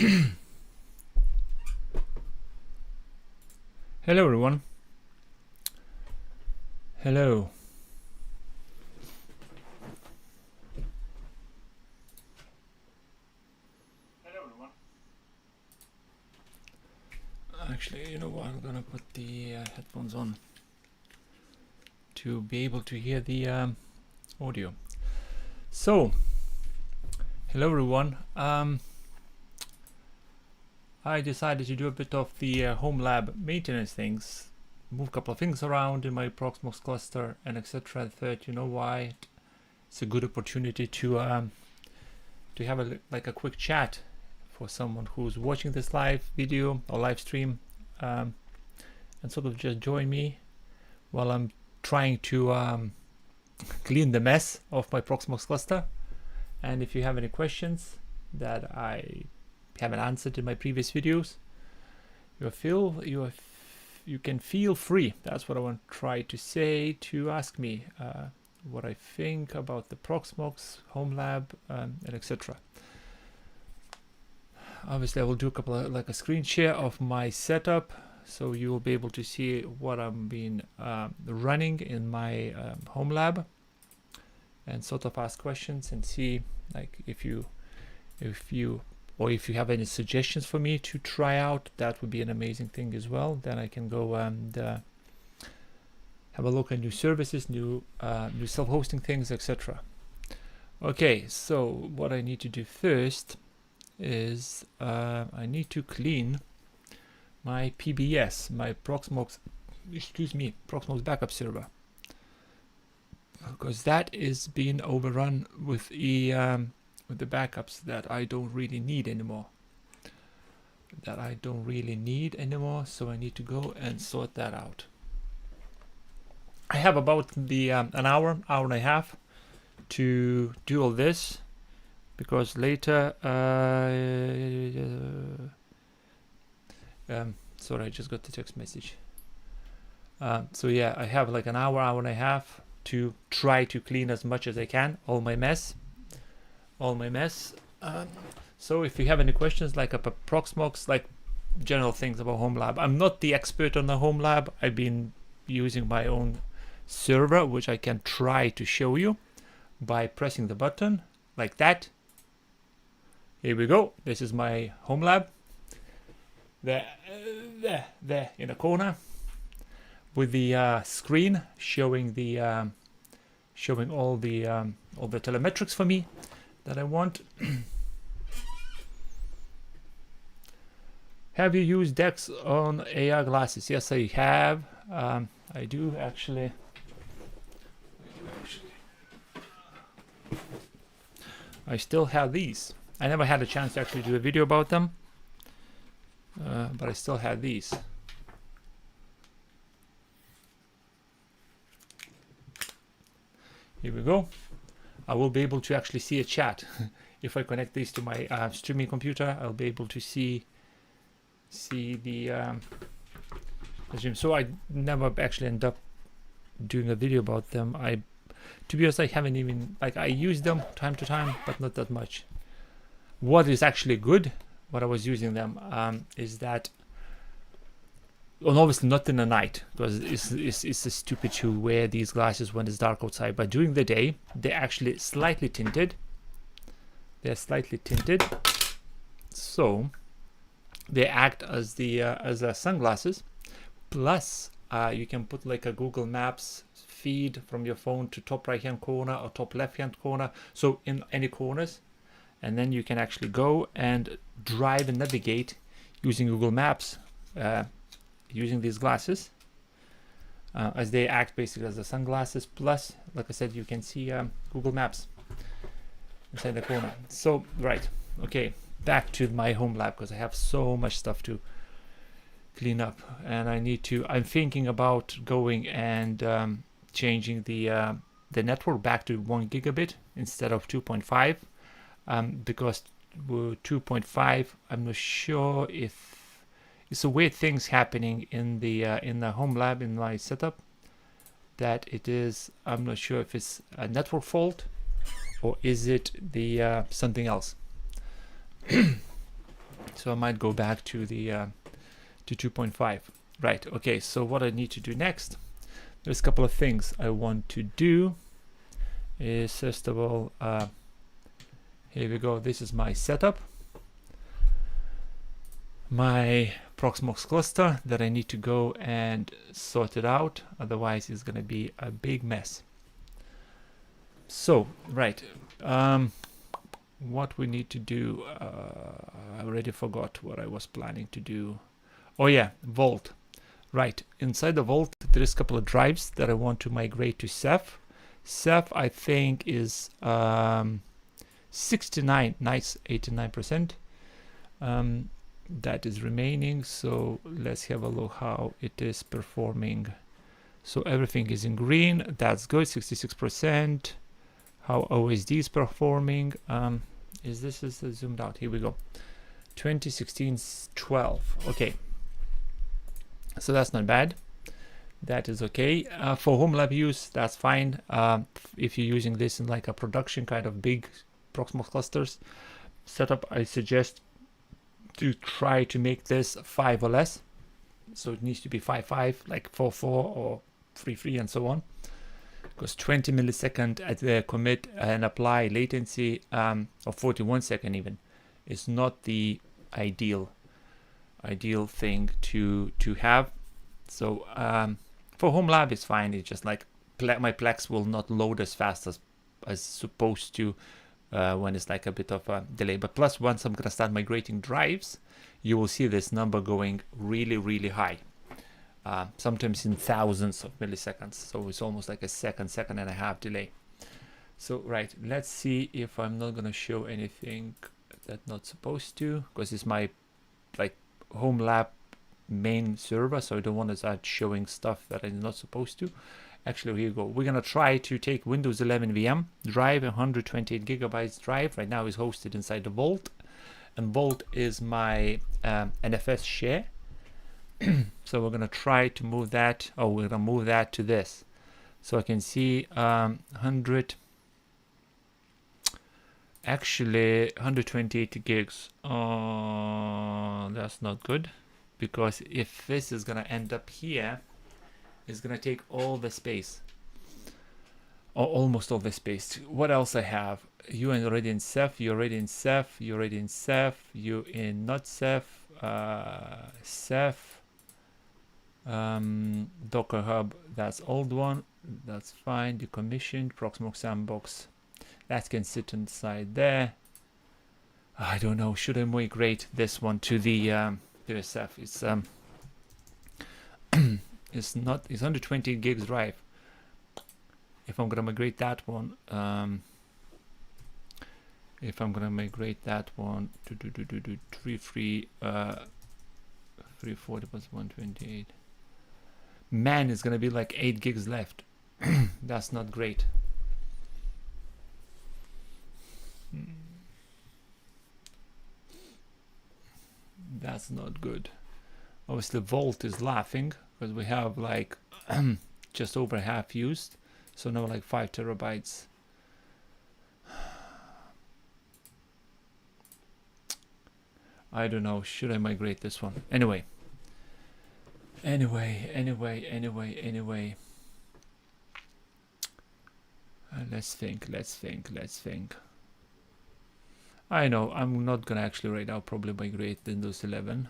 Hello everyone. Hello. Hello everyone. Actually, you know what? I'm gonna put the headphones on to be able to hear the audio. So, hello everyone. I decided to do a bit of the home lab maintenance things, move a couple of things around in my Proxmox cluster and etc. I thought, you know why, it's a good opportunity to have a quick chat for someone who's watching this live video or live stream, and sort of just join me while I'm trying to clean the mess of my Proxmox cluster. And if you have any questions that I haven't answered in my previous videos, you can feel free. That's what I want to try to say, to ask me what I think about the Proxmox home lab and etc. Obviously I will do a couple of a screen share of my setup, so you will be able to see what I've been running in my home lab, and sort of ask questions and see if you have any suggestions for me to try out. That would be an amazing thing as well. Then I can go and have a look at new services, new self-hosting things, etc. Okay, so what I need to do first is I need to clean my PBS, my Proxmox backup server, because that is being overrun with the backups that I don't really need anymore. So I need to go and sort that out. I have about an hour and a half to do all this, because later sorry, I just got the text message. So yeah, I have like an hour and a half to try to clean as much as I can all my mess. So if you have any questions about Proxmox, like general things about home lab, I'm not the expert on the home lab. I've been using my own server, which I can try to show you by pressing the button like that. Here we go. This is my home lab. There in the corner, with the screen showing the showing all the telemetrics for me that I want. Have you used DeX on AR glasses? Yes, I have. I do actually. I still have these. I never had a chance to actually do a video about them, but I still have these. Here we go. I will be able to actually see a chat. If I connect these to my streaming computer, I'll be able to see the stream. So I never actually end up doing a video about them. To be honest, I haven't even, I use them time to time, but not that much. What is actually good, what I was using them, is that, well, obviously not in the night, because it's stupid to wear these glasses when it's dark outside, but during the day they're actually slightly tinted. So they act as the sunglasses. Plus you can put like a Google Maps feed from your phone to top right hand corner or top left hand corner, so in any corners, and then you can actually go and drive and navigate using Google Maps, using these glasses, as they act basically as the sunglasses. Plus, like I said, you can see Google Maps inside the corner. So right, okay, back to my home lab, because I have so much stuff to clean up, and I'm thinking about going and changing the network back to 1 gigabit instead of 2.5, because 2.5, I'm not sure if it's a weird things happening in the home lab in my setup, that it is, I'm not sure if it's a network fault or is it the something else. So I might go back to the to 2.5. Right, okay, so what I need to do next, there's a couple of things I want to do. Is first of all, here we go, this is my setup, my Proxmox cluster that I need to go and sort it out, otherwise it's going to be a big mess. So, right, what we need to do, I already forgot what I was planning to do. Oh yeah, Vault. Right, inside the Vault there is a couple of drives that I want to migrate to Ceph. Ceph I think is 69, nice, 89%. That is remaining, so let's have a look how it is performing. So everything is in green, that's good, 66%. How OSD is performing, is this zoomed out, here we go, 2016 12, okay, so that's not bad, that is okay. For home lab use, that's fine. If you're using this in like a production kind of big Proxmox clusters setup, I suggest to try to make this 5 or less. So it needs to be 5.5, like 4.4 or 3.3 and so on. Because 20 millisecond at the commit and apply latency, or 41 second even, is not the ideal thing to have. So for home lab it's fine. It's just like my Plex will not load as fast as supposed to when it's like a bit of a delay. But plus, once I'm gonna start migrating drives, you will see this number going really high, sometimes in thousands of milliseconds. So it's almost like a second and a half delay. So right, let's see if I'm not gonna show anything that's not supposed to, because it's my like home lab main server, so I don't want to start showing stuff that I'm not supposed to. Actually, here you go. We're gonna try to take Windows 11 VM drive, 128 gigabytes drive. Right now is hosted inside the Vault, and Vault is my NFS share. So we're gonna try to move that. Oh, we're gonna move that to this, so I can see 100. Actually, 128 gigs. Oh, that's not good, because if this is gonna end up here, it's gonna take all the space, or almost all the space. What else I have? You are already in Ceph. You're already in Ceph. You're already in Ceph. You in not Ceph. Ceph. Docker Hub. That's old one. That's fine. Decommissioned. Proxmox Sandbox. That can sit inside there. I don't know. Should I migrate this one to the Ceph? It's it's not. It's 120 gigs drive. If I'm gonna migrate that one, if I'm gonna migrate that one to 340 plus 128, man, it's gonna be like 8 gigs left. That's not great. That's not good. Obviously Vault is laughing because we have like just over half used, so now like 5 terabytes. I don't know, should I migrate this one? Anyway, let's think. I know I'm not gonna actually right now probably migrate Windows 11.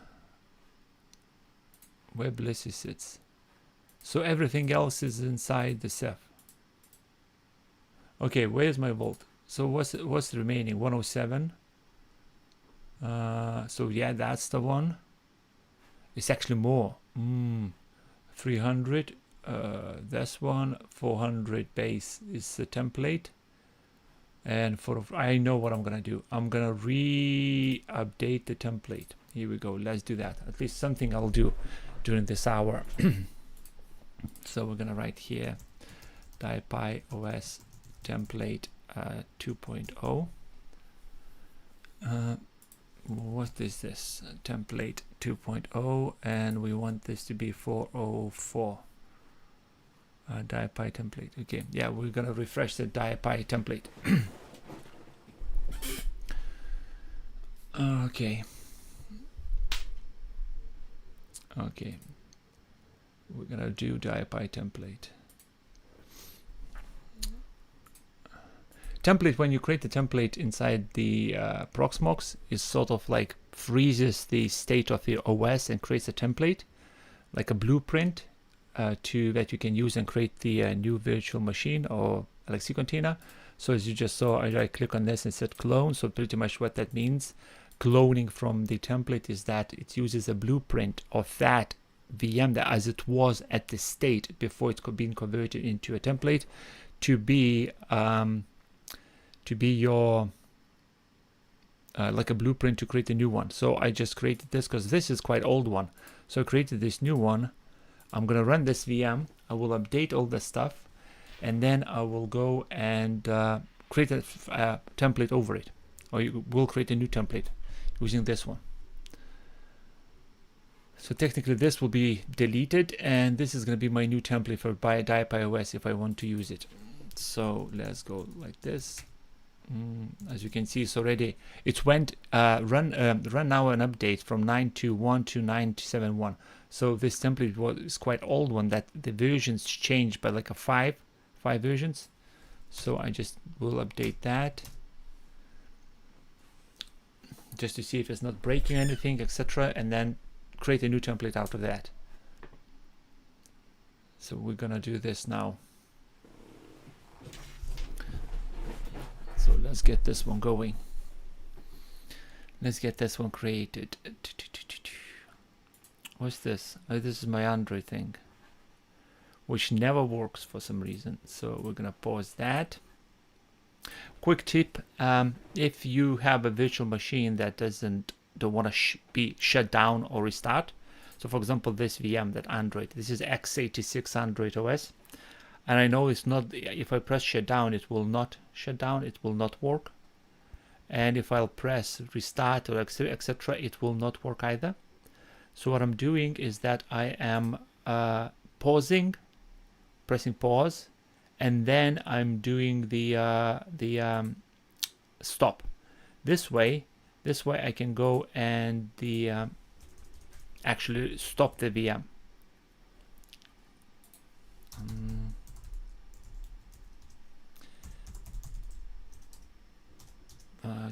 Where Bliss sits. So everything else is inside the Ceph. Okay, where's my Vault? So what's remaining? 107. So yeah, that's the one. It's actually more. 300. This one, 400 base is the template. And I know what I'm gonna do. I'm gonna update the template. Here we go. Let's do that. At least something I'll do during this hour. So we're gonna write here DiPi OS template 2.0. What is this? Template 2.0, and we want this to be 404. DiPi template. Okay, yeah, we're gonna refresh the DiPi template. Okay, Okay, we're gonna do DIY template. Template, when you create the template inside the Proxmox, is sort of like freezes the state of the OS and creates a template, like a blueprint that you can use and create the new virtual machine or LXC container. So as you just saw, I click on this and said clone. So pretty much what that means, cloning from the template, is that it uses a blueprint of that VM that as it was at the state before it's been converted into a template to be your like a blueprint to create a new one. So I just created this because this is quite old one. So I created this new one. I'm gonna run this VM. I will update all the stuff, and then I will go and create a template over it, or you will create a new template using this one. So technically this will be deleted, and this is going to be my new template for DIY OS if I want to use it. So let's go like this. As you can see, it's already, it went run now an update from 9.2.1 to 9.7.1. So this template is quite old one, that the versions changed by like a five versions. So I just will update that just to see if it's not breaking anything, etc., and then create a new template out of that. So we're gonna do this now. So let's get this one going. Let's get this one created. What's this? Oh, this is my Android thing, which never works for some reason. So we're gonna pause that. Quick tip: if you have a virtual machine that don't want to be shut down or restart. So for example, this VM, that Android, this is x86 Android OS. And I know it's not, if I press shut down, it will not shut down, it will not work. And if I'll press restart or etc., it will not work either. So what I'm doing is that I am pressing pause, and then I'm doing the stop. This way I can go and actually stop the VM.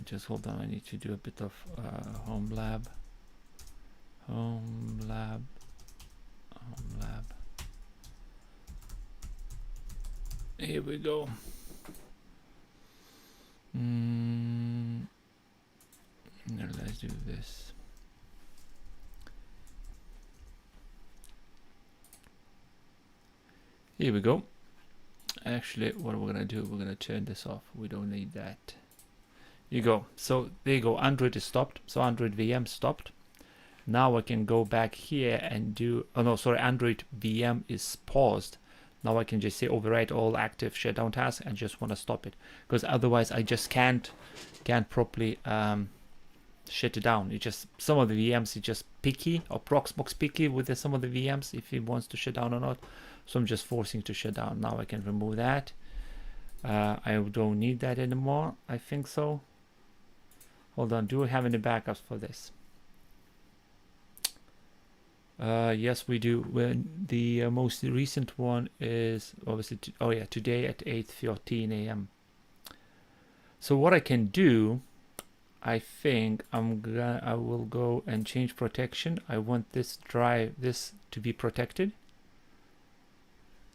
Just hold on, I need to do a bit of home lab. Here we go. Now let's do this. Here we go. Actually, what we're gonna do, we're gonna turn this off. We don't need that. You go. So there you go. Android is stopped. So Android VM stopped. Now I can go back here and do. Oh no, sorry. Android VM is paused. Now I can just say override all active shutdown tasks and just want to stop it, because otherwise I just can't properly shut it down. It just, some of the VMs is just picky, or Proxmox picky with some of the VMs if it wants to shut down or not. So I'm just forcing to shut down. Now I can remove that. I don't need that anymore. I think so. Hold on, do we have any backups for this? Yes, we do. When the most recent one is obviously, oh yeah, today at 8:14 a.m. So what I can do, I think I will go and change protection. I want this to be protected.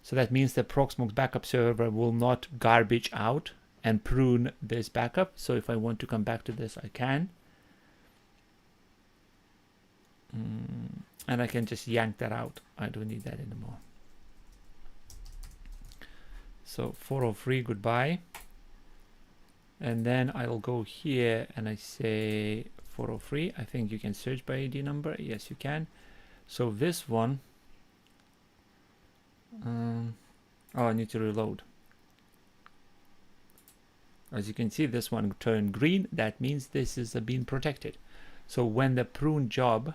So that means the Proxmox backup server will not garbage out and prune this backup. So if I want to come back to this, I can. And I can just yank that out. I don't need that anymore. So 403, goodbye. And then I'll go here and I say 403. I think you can search by ID number. Yes, you can. So this one, oh, I need to reload. As you can see, this one turned green. That means this is being protected. So when the prune job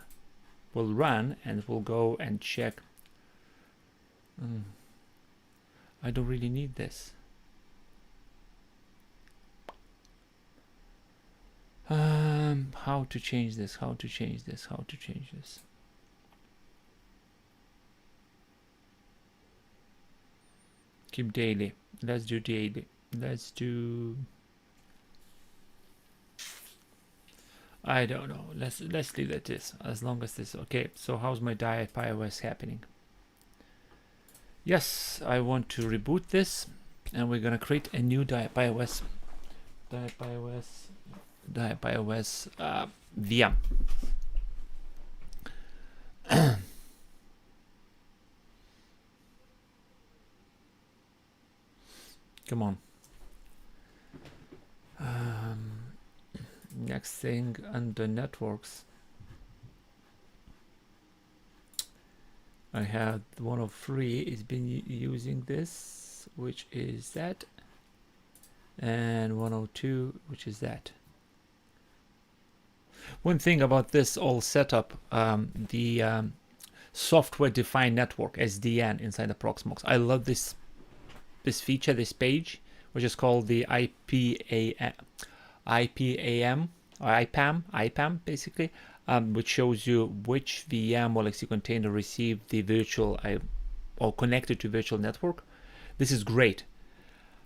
will run, and we'll go and check. I don't really need this. How to change this? How to change this? How to change this? Keep daily. Let's do daily. Let's do, I don't know. Let's leave it this, as long as this. Okay, so how's my diet iOS happening? Yes, I want to reboot this, and we're gonna create a new diet iOS VM. Come on. Next thing under networks, I have 103 is been using this, which is that, and 102, which is that. One thing about this all setup, the software defined network SDN inside the Proxmox. I love this feature, this page, which is called the IPAM or IPAM basically, which shows you which VM or Legacy container received the virtual or connected to virtual network. This is great.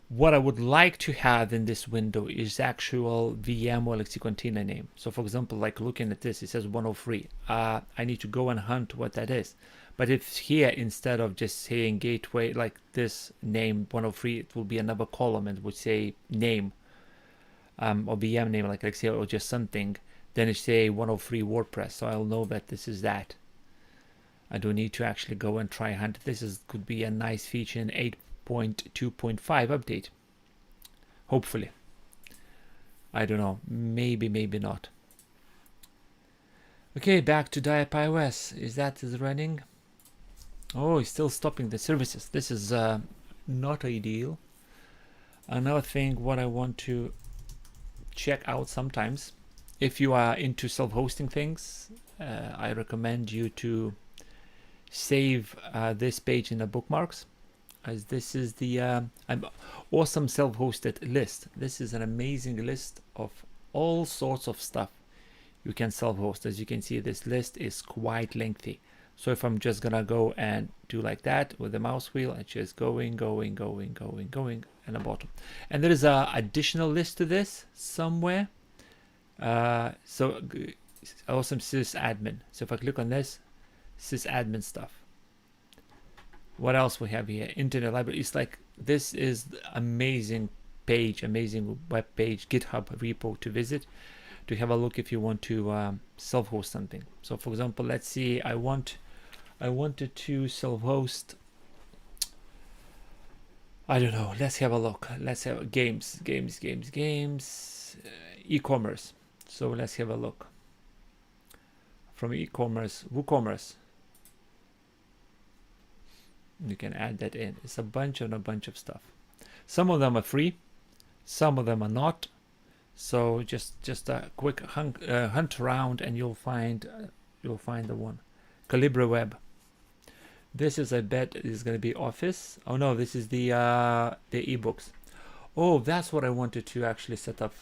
What I would like to have in this window is actual VM or Legacy container name. So for example, like looking at this, it says 103. I need to go and hunt what that is. But if here, instead of just saying gateway, like this name 103, it will be another column and would say name, or VM name, like let's say, or just something, then it say 103 WordPress. So I'll know that this is that. I don't need to actually go and try hunt. This could be a nice feature in 8.2.5 update. Hopefully. I don't know. Maybe not. Okay, back to diet iOS. Is running? Oh, it's still stopping the services. This is not ideal. Another thing, what I want to check out sometimes, if you are into self-hosting things, I recommend you to save this page in the bookmarks, as this is the awesome self-hosted list. This is an amazing list of all sorts of stuff you can self-host. As you can see, this list is quite lengthy. So if I'm just gonna go and do like that with the mouse wheel and just going and the bottom. And there is a additional list to this somewhere. So awesome sysadmin. So if I click on this, sysadmin stuff. What else we have here? Internet library. It's like, this is amazing page, amazing web page, GitHub repo to visit, to have a look if you want to self-host something. So for example, let's see, I wanted to self-host, I don't know, let's have a look. Let's have games, e-commerce. So let's have a look. From e-commerce, WooCommerce. You can add that in. It's a bunch of stuff. Some of them are free, some of them are not. So just a quick hunt around and you'll find the one. Calibra Web. This is, I bet, is going to be Office. Oh no, this is the ebooks. Oh, that's what I wanted to actually set up.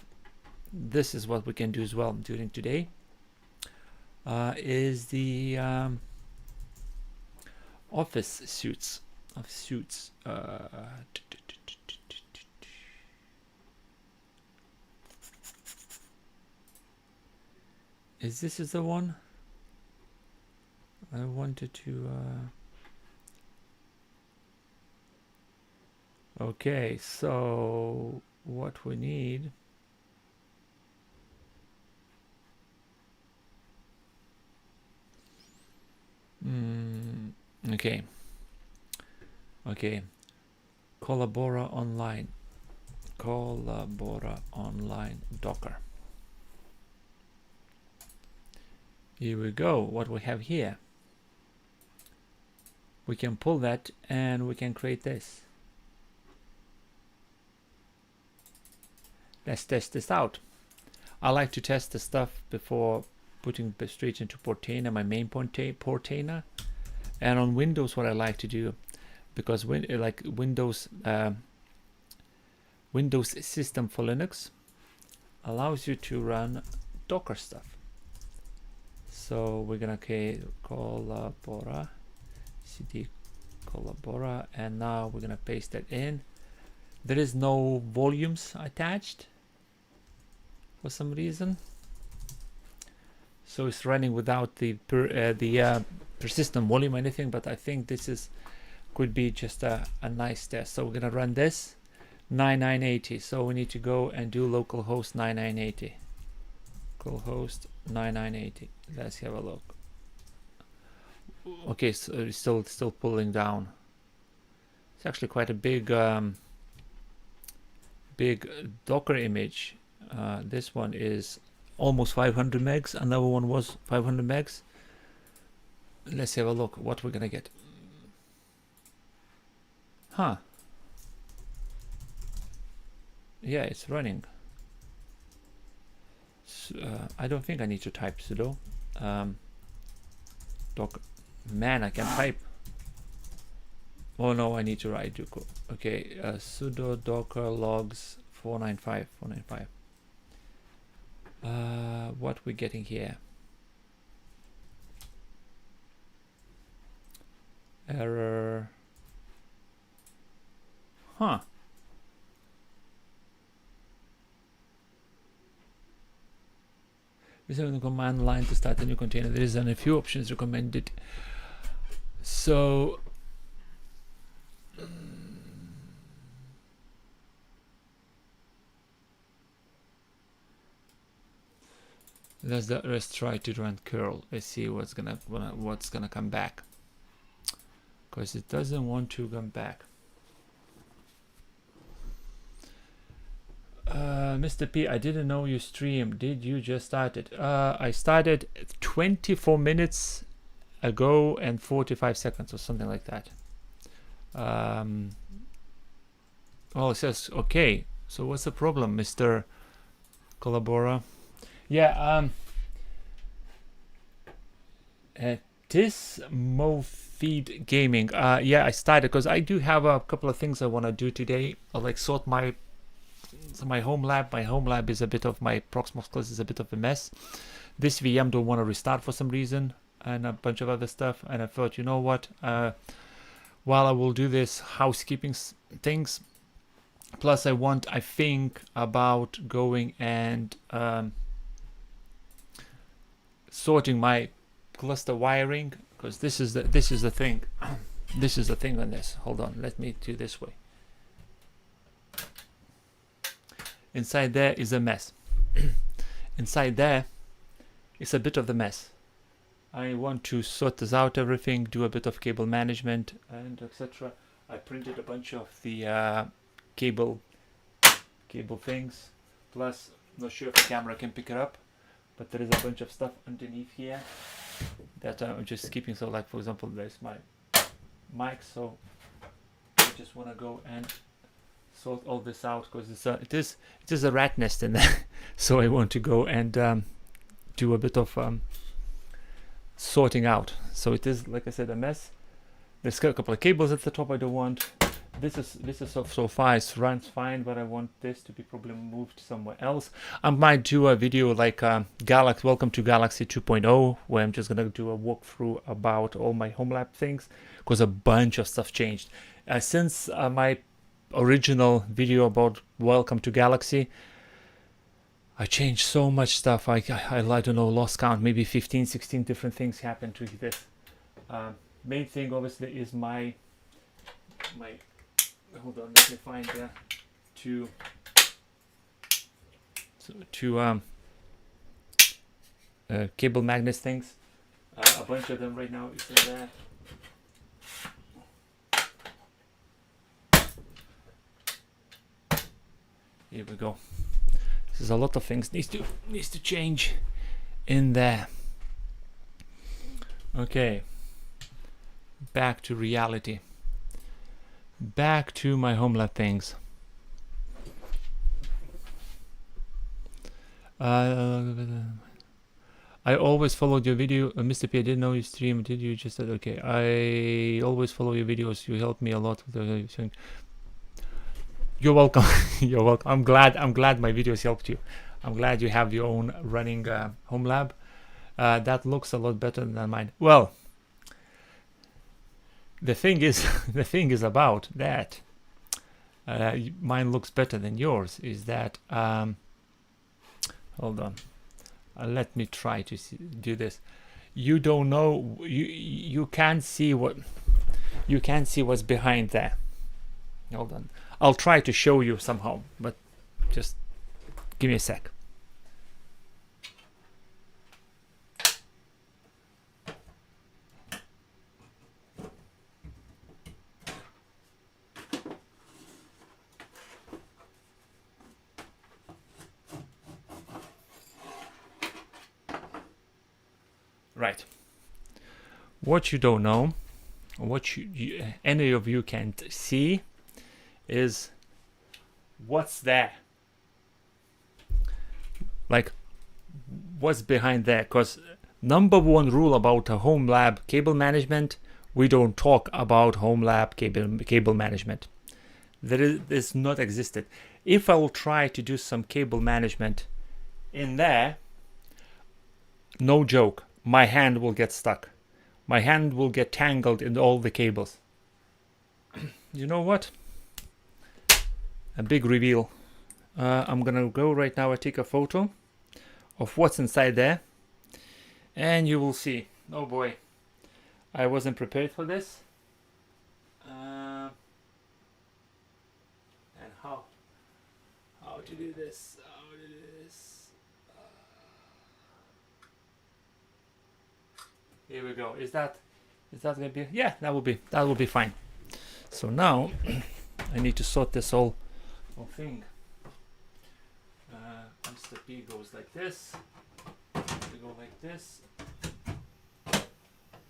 This is what we can do as well during today. Is the Office suits of suits. Is this the one? I wanted to. Okay, so what we need. Okay. Collabora Online. Collabora Online Docker. Here we go. What we have here. We can pull that and we can create this. Let's test this out. I like to test the stuff before putting straight into Portainer, my main Portainer. And on Windows, what I like to do, because like Windows system for Linux allows you to run Docker stuff. So we're gonna collabora cd Collabora, and now we're gonna paste that in. There is no volumes attached for some reason, so it's running without the persistent volume or anything. But I think this could be just a nice test. So we're gonna run this 9980. So we need to go and do localhost 9980. Localhost 9980. Let's have a look. Okay, so it's still pulling down. It's actually quite a big big Docker image. This one is almost 500 megs. Another one was 500 megs. Let's have a look what we're gonna get. Huh. Yeah, it's running. I don't think I need to type sudo docker. Man, I can type. Oh no, I need to write do. Okay, sudo docker logs 495. What we're getting here? Error. Huh. Using the command line to start a new container. There is a few options recommended. So let's try to run curl. Let's see what's gonna come back, because it doesn't want to come back. Mr. P, I didn't know you stream. Did you just start it? I started 24 minutes ago and 45 seconds or something like that. Oh, it says okay. So what's the problem, Mr. Collabora? Yeah, this MoFeed Gaming. Yeah, I started because I do have a couple of things I want to do today. I'll like sort my home lab. My home lab is a bit of my Proxmox class is a bit of a mess. This VM don't want to restart for some reason, and a bunch of other stuff. And I thought, you know what? While I will do this housekeeping things, plus I think about going and sorting my cluster wiring, because this is the thing. This is the thing on this. Hold on, let me do this way. Inside there is a mess. Inside there is a bit of the mess. I want to sort this out, everything, do a bit of cable management and etc. I printed a bunch of the cable things. Plus, not sure if the camera can pick it up, but there is a bunch of stuff underneath here that I'm just keeping. So like, for example, there's my mic, so I just want to go and sort all this out, because it is a rat nest in there. So I want to go and do a bit of sorting out. So it is, like I said, a mess. There's a couple of cables at the top I don't want. This is so far it runs fine, but I want this to be probably moved somewhere else. I might do a video like Welcome to Galaxy 2.0, where I'm just gonna do a walkthrough about all my home lab things, because a bunch of stuff changed since my original video about Welcome to Galaxy. I changed so much stuff. I don't know, lost count. Maybe 15-16 different things happened to this. Main thing obviously is my hold on, let me find two cable magnets things. A bunch of them right now is in there. Here we go. This is a lot of things needs to change in there. Okay, back to reality. Back to my home lab things. I always followed your video, Mr. P. I didn't know you stream. Did you just said okay? I always follow your videos. You helped me a lot with the. You're welcome. You're welcome. I'm glad my videos helped you. I'm glad you have your own running home lab. That looks a lot better than mine. Well, the thing is, the thing is about that. Mine looks better than yours. Is that hold on? Let me try to do this. You don't know. You can't see what. You can't see what's behind there. Hold on. I'll try to show you somehow, but just give me a sec. Right. What you don't know, what any of you can't see, is what's there. Like, what's behind there? Because number one rule about a home lab cable management, we don't talk about home lab cable management. This not existed. If I will try to do some cable management in there, no joke, my hand will get stuck. My hand will get tangled in all the cables. You know what? A big reveal. I'm gonna go right now and take a photo of what's inside there, and you will see. Oh boy, I wasn't prepared for this. And how to do this? How to do this? Here we go. Is that gonna be? Yeah, that will be fine. So now I need to sort this whole thing. Mr. P goes like this. We go like this.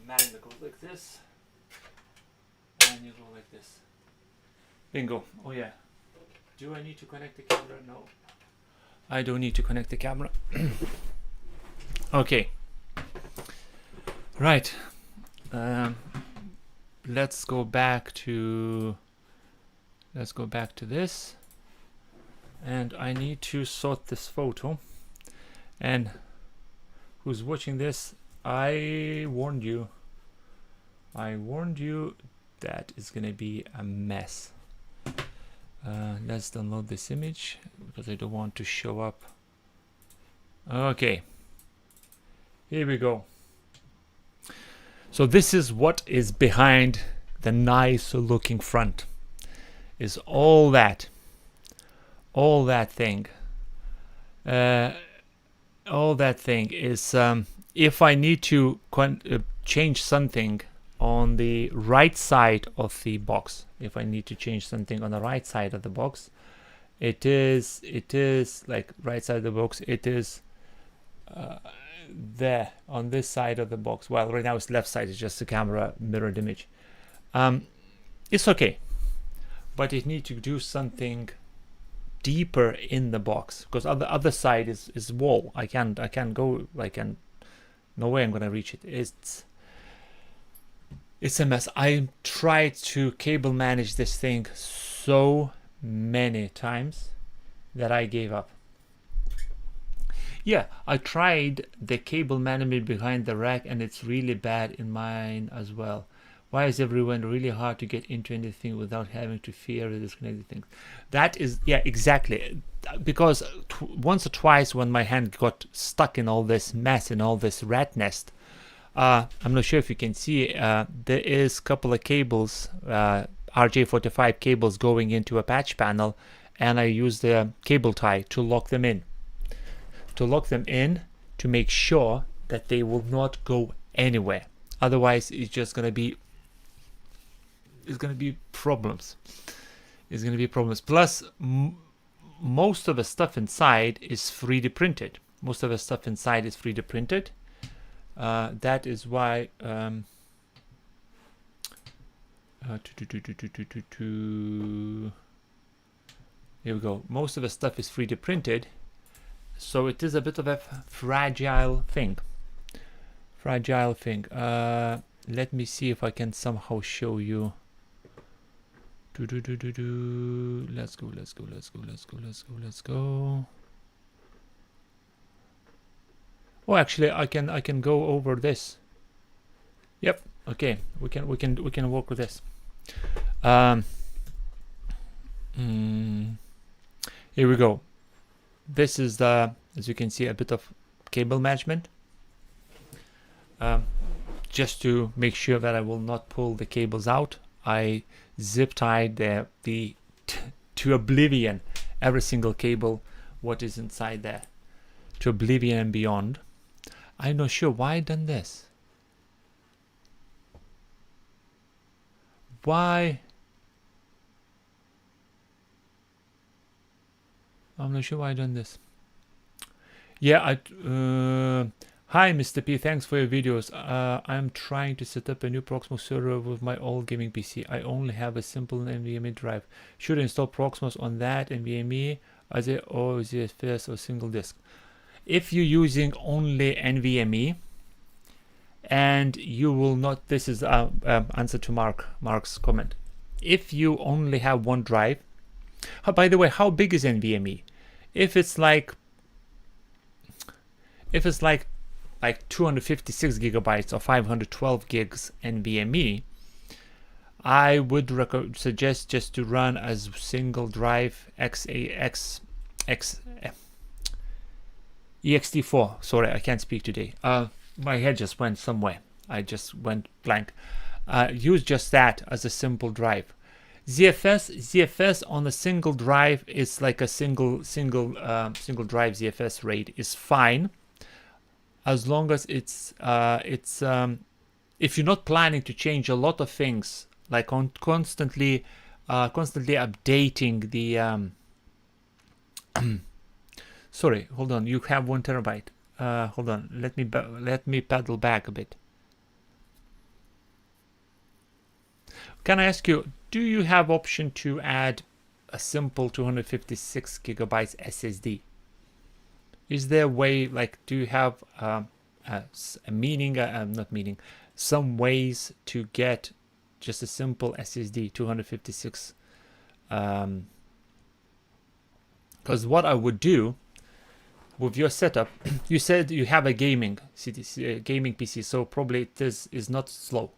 Magna goes like this. And you go like this. Bingo. Oh yeah. Do I need to connect the camera? No. I don't need to connect the camera. Okay. Right. Let's go back to this. And I need to sort this photo. And who's watching this, I warned you. That is gonna be a mess. Let's download this image because I don't want to show up. Okay. Here we go. So this is what is behind the nice looking front. Is all that thing. All that thing is if I need to change something on the right side of the box. If I need to change something on the right side of the box, it is like right side of the box. It is there on this side of the box. Well, right now it's left side. It's just a camera mirrored image. It's okay, but it needs to do something deeper in the box because on the other side is wall. I can't go. No way I'm gonna reach it. It's a mess. I tried to cable manage this thing so many times that I gave up. Yeah, I tried the cable management behind the rack and it's really bad in mine as well. Why is everyone really hard to get into anything without having to fear disconnected things? That is, yeah, exactly. Because once or twice when my hand got stuck in all this mess, in all this rat nest, I'm not sure if you can see, there is a couple of cables, RJ45 cables going into a patch panel, and I use the cable tie to lock them in. To make sure that they will not go anywhere. Otherwise, it's just gonna be problems. It's gonna be problems. Plus, most of the stuff inside is 3D printed. That is why. Here we go. Most of the stuff is 3D printed. So it is a bit of a fragile thing. Let me see if I can somehow show you. Let's go. Oh, actually, I can go over this. Yep. Okay, we can work with this. Here we go. This is the, as you can see, a bit of cable management. Just to make sure that I will not pull the cables out, I zip tied the to oblivion every single cable what is inside there, to oblivion and beyond. I'm not sure why I done this. Why? I'm not sure why I done this. Yeah, hi Mr. P, thanks for your videos. I'm trying to set up a new Proxmox server with my old gaming PC. I only have a simple NVMe drive. Should I install Proxmox on that NVMe as it or ZFS or single disk? If you're using only NVMe, and you will not, this is answer to Mark's comment. If you only have one drive, by the way, how big is NVMe? If it's like 256 gigabytes or 512 gigs NVMe, I would suggest just to run as single drive ext4. Sorry, I can't speak today. My head just went somewhere. I just went blank. Use just that as a simple drive. ZFS on a single drive is like a single drive ZFS RAID is fine, as long as it's if you're not planning to change a lot of things, like constantly updating the sorry, hold on, you have 1 terabyte. Hold on, let me paddle back a bit. Can I ask you, do you have option to add a simple 256 gigabytes SSD? Is there a way, like, do you have some ways to get just a simple SSD 256? Because what I would do with your setup, you said you have a gaming PC, so probably this is not slow.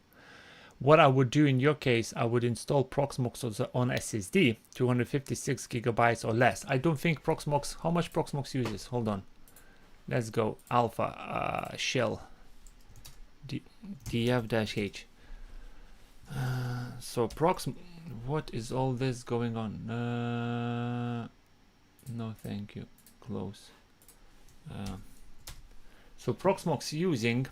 What I would do in your case, I would install Proxmox on SSD, 256 gigabytes or less. I don't think Proxmox, how much Proxmox uses? Hold on. Let's go. Alpha shell df-h. So what is all this going on? No, thank you. Close. So Proxmox using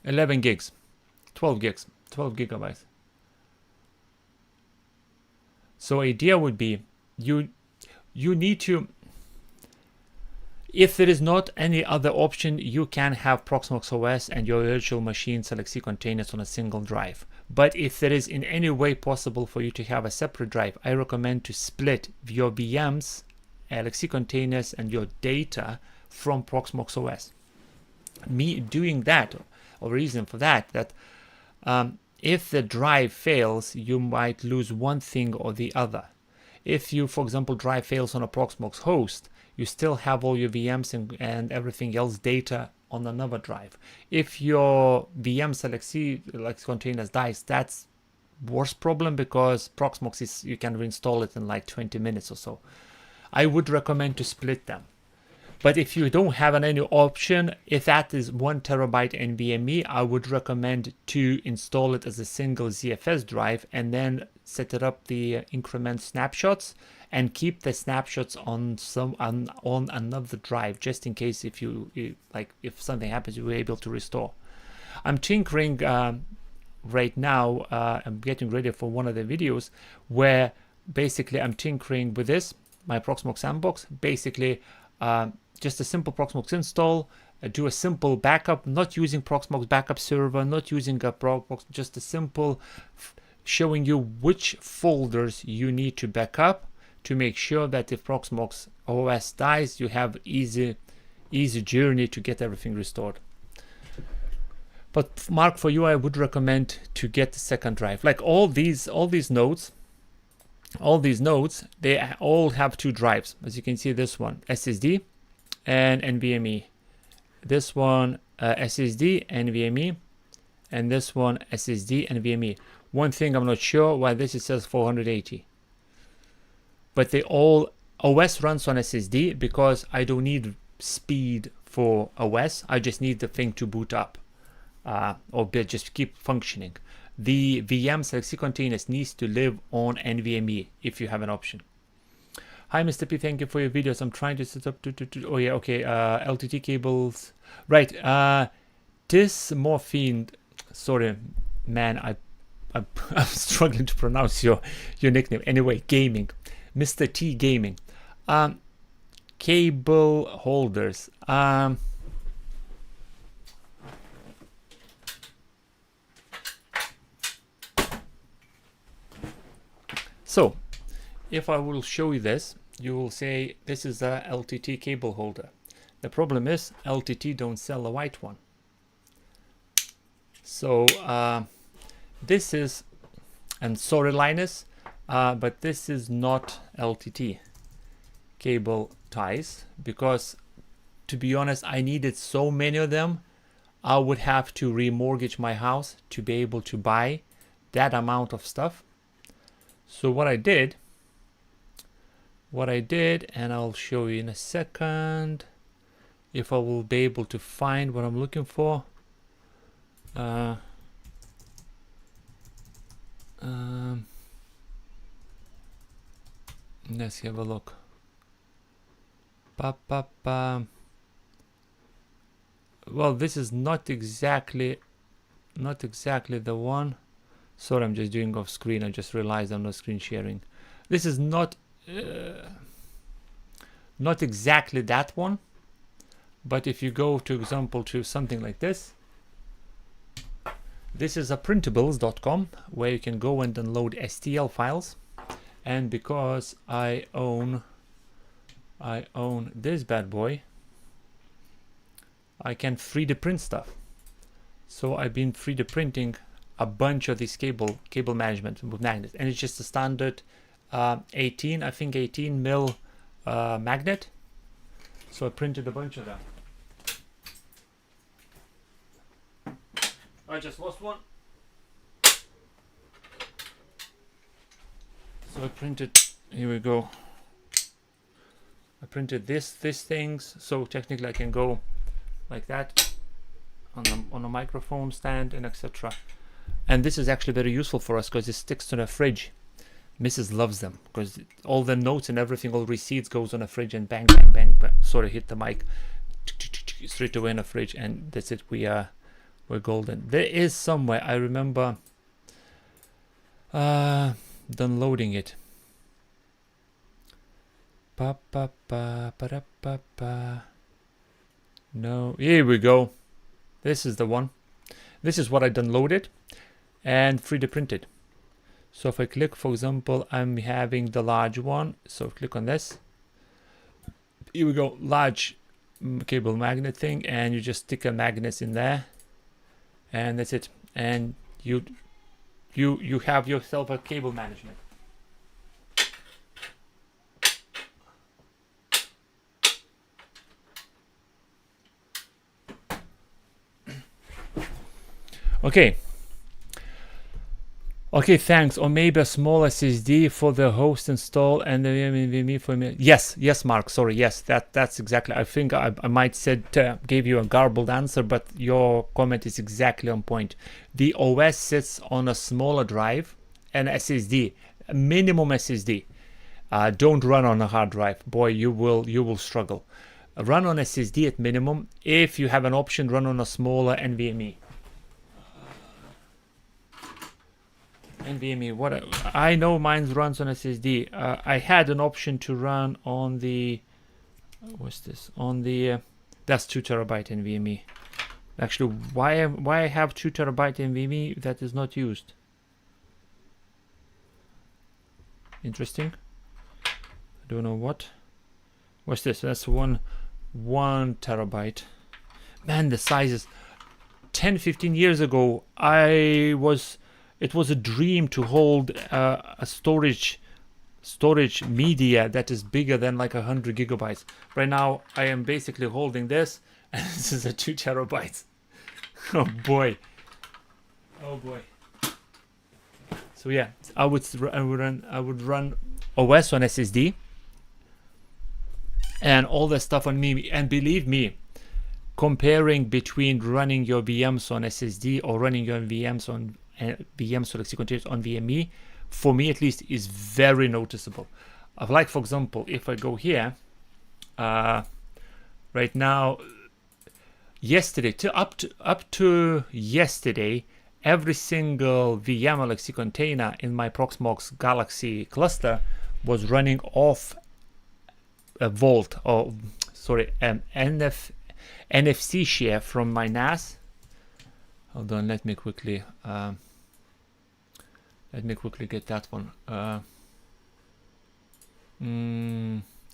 11 gigs, 12 gigabytes. So idea would be you need to, if there is not any other option, you can have Proxmox OS and your virtual machines like C containers on a single drive. But if there is in any way possible for you to have a separate drive, I recommend to split your VMs, LXC containers, and your data from Proxmox OS. Me doing that, or reason for that if the drive fails, you might lose one thing or the other. If you, for example, drive fails on a Proxmox host, you still have all your VMs and everything else data on another drive. If your VMs LXC containers dies, that's worst problem, because Proxmox is, you can reinstall it in like 20 minutes or so. I would recommend to split them. But if you don't have any option, if that is 1 terabyte NVMe, I would recommend to install it as a single ZFS drive and then set it up the increment snapshots and keep the snapshots on another drive, just in case if something happens, you're able to restore. I'm tinkering right now. I'm getting ready for one of the videos where basically I'm tinkering with this, my Proxmox sandbox. Basically, just a simple Proxmox install, do a simple backup, not using Proxmox backup server, not using a Proxmox, just a simple showing you which folders you need to back up to make sure that if Proxmox OS dies, you have easy journey to get everything restored. But Mark, for you, I would recommend to get the second drive. Like all these nodes, they all have 2 drives. As you can see, this one SSD and NVMe. This one SSD NVMe, and this one SSD NVMe. One thing I'm not sure why this it says 480, but they all OS runs on SSD because I don't need speed for OS. I just need the thing to boot up or just keep functioning. The VMs like C containers needs to live on NVMe if you have an option. Hi Mr. P, thank you for your videos. I'm trying to set up oh yeah, okay, LTT cables. Right, this morphine, sorry man, I'm struggling to pronounce your nickname. Anyway, gaming, Mr. T Gaming. Cable holders. So, if I will show you this, you will say this is a LTT cable holder. The problem is LTT don't sell a white one. So this is, and sorry Linus, but this is not LTT cable ties, because to be honest, I needed so many of them. I would have to remortgage my house to be able to buy that amount of stuff. So what I did, and I'll show you in a second if I will be able to find what I'm looking for. Let's have a look. Well, this is not exactly the one. Sorry, I'm just doing off screen. I just realized I'm not screen sharing. This is not exactly that one, but if you go to example to something like this, this is a printables.com where you can go and download STL files, and because I own this bad boy, I can 3D print stuff. So I've been 3D printing a bunch of these cable management with magnets, and it's just a standard 18 mil magnet. So I printed a bunch of them. I just lost one. So I printed, here we go. I printed these things, so technically I can go like that on a microphone stand and etc. And this is actually very useful for us because it sticks to the fridge. Mrs. loves them because all the notes and everything, all receipts goes on a fridge, and bang, bang, bang, bang, sort of hit the mic straight away in a fridge, and that's it. We're golden. There is somewhere, I remember downloading it. No, here we go. This is the one. This is what I downloaded and 3D printed. So if I click, for example, I'm having the large one. So click on this. Here we go, large cable magnet thing, and you just stick a magnet in there, and that's it. And you have yourself a cable management. Okay, thanks. Or maybe a small SSD for the host install and the NVMe for me. Yes, Mark. Sorry, yes, that's exactly. I think I might gave you a garbled answer, but your comment is exactly on point. The OS sits on a smaller drive, and SSD, a minimum SSD. Don't run on a hard drive. Boy, you will struggle. Run on SSD at minimum. If you have an option, run on a smaller NVMe. NVMe, what I know mine runs on SSD. I had an option to run on the, what's this? On the, that's 2 terabyte NVMe. Actually, why I have 2 terabyte NVMe that is not used? Interesting. I don't know what. What's this? That's one terabyte. Man, the sizes. 10-15 years ago, it was a dream to hold a storage media that is bigger than like 100 gigabytes. Right now I am basically holding this, And this is a 2 terabytes. Oh boy. Oh boy. So yeah, I would run OS on SSD and all the stuff on me. And believe me, comparing between running your VMs on SSD or running your VMs on VMs or Lexi containers on VMe, for me at least, is very noticeable. Like for example, if I go here, right now, yesterday up to yesterday, every single VM or Lexi container in my Proxmox Galaxy cluster was running off a Vault, or sorry, NFC share from my NAS. Hold on, let me quickly get that one.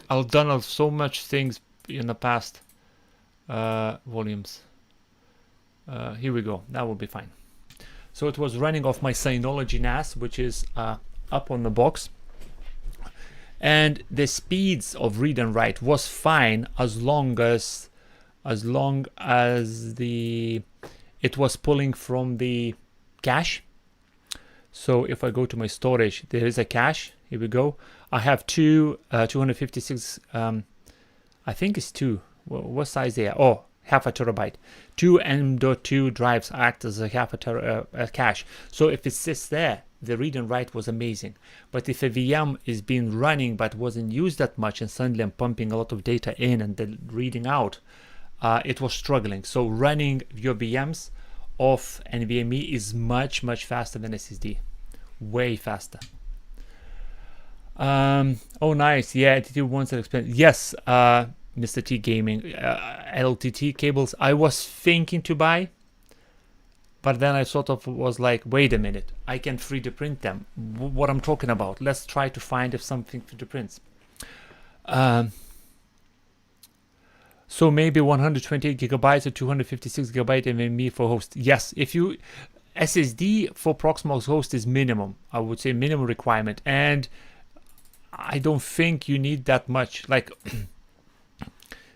I've done so much things in the past. Volumes. Here we go. That will be fine. So it was running off my Synology NAS, which is up on the box, and the speeds of read and write was fine as long as it was pulling from the cache. So if I go to my storage, there is a cache. Here we go. I have two 256. I think it's two. What size they are? Oh, half a terabyte. Two M.2 drives act as a half a cache. So if it sits there, the read and write was amazing. But if a VM is being running but wasn't used that much, and suddenly I'm pumping a lot of data in and then reading out, it was struggling. So running your VMs off NVMe is much faster than SSD, way faster. Oh nice, yeah, LTT wants to explain. Yes, Mr. T Gaming, LTT cables I was thinking to buy, but then I sort of was like, wait a minute, I can 3D print them. What I'm talking about, let's try to find if something 3D prints. So maybe 128 gigabytes or 256 gigabyte NVMe for host. Yes, if you SSD for Proxmox host is minimum, I would say minimum requirement, and I don't think you need that much. Like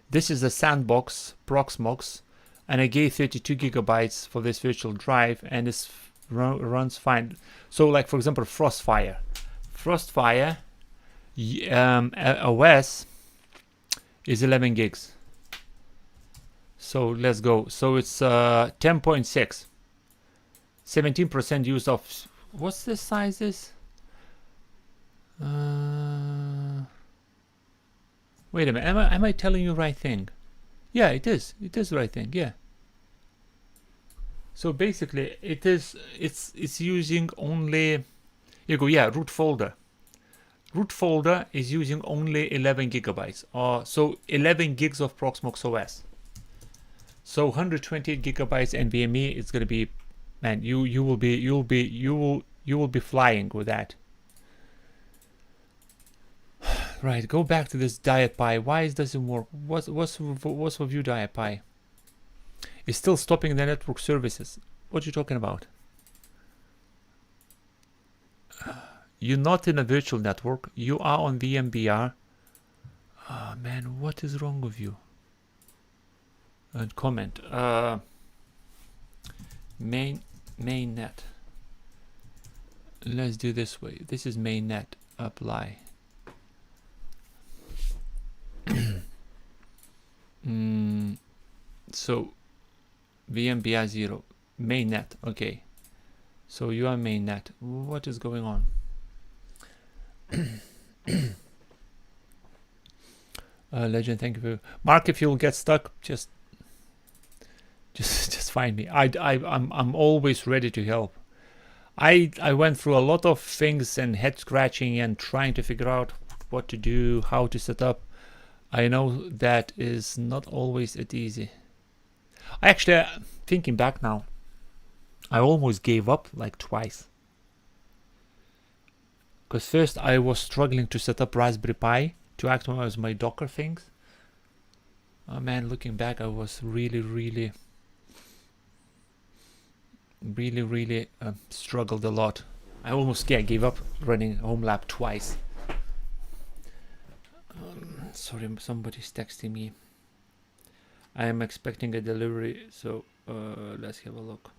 this is a sandbox Proxmox, and I gave 32 gigabytes for this virtual drive, and it runs fine. So like for example, Frostfire OS is 11 gigs. So let's go. So it's 10.6, 17% use of, what's the sizes? Wait a minute, am I telling you the right thing? Yeah, it is the right thing, yeah. So basically it's using only, here you go, yeah, root folder is using only 11 gigabytes, so 11 gigs of Proxmox OS. So 128 gigabytes NVMe, it's gonna be, man, you will be flying with that. Right, go back to this Diet Pi. Why it doesn't work? What's with you, Diet Pi? It's still stopping the network services. What are you talking about? You're not in a virtual network. You are on VMBR. Oh man, what is wrong with you? Comment. Mainnet. Let's do this way. This is mainnet. Apply. So VMBR 0 mainnet. Okay, so you are mainnet. What is going on? Legend, thank you for Mark. If you'll get stuck, just find me. I'm always ready to help. I went through a lot of things and head scratching and trying to figure out what to do, how to set up. I know that is not always that easy. Actually, thinking back now, I almost gave up like twice. Because first I was struggling to set up Raspberry Pi to actualize my Docker things. Oh man, looking back, I was really struggled a lot. I almost gave up running Home Lab twice. Sorry, somebody's texting me. I am expecting a delivery, so let's have a look.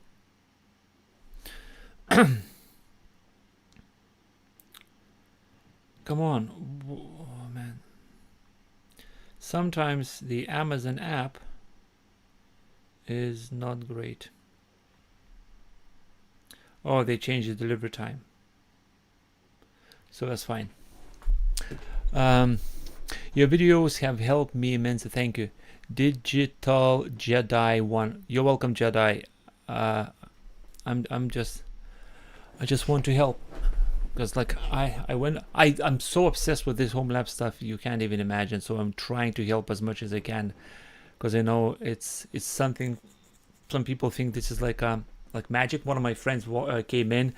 Come on. Oh, man. Sometimes the Amazon app is not great. Oh, they changed the delivery time. So that's fine. Your videos have helped me immensely. Thank you. Digital Jedi 1. You're welcome, Jedi. I just want to help. Because like I'm so obsessed with this home lab stuff you can't even imagine. So I'm trying to help as much as I can, because I know it's something. Some people think this is like magic. One of my friends came in.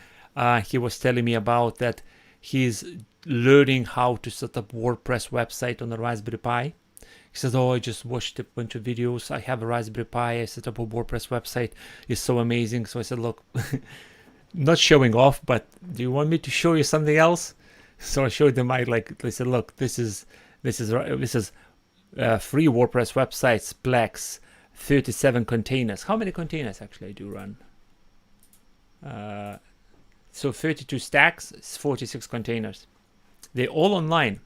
He was telling me about that he's learning how to set up WordPress website on a Raspberry Pi. He says, "Oh, I just watched a bunch of videos. I have a Raspberry Pi. I set up a WordPress website. It's so amazing." So I said, "Look." Not showing off, but do you want me to show you something else? So I showed them. I said, look, this is free WordPress websites, Plex, 37 containers. How many containers actually I do run? So 32 stacks, 46 containers. They're all online.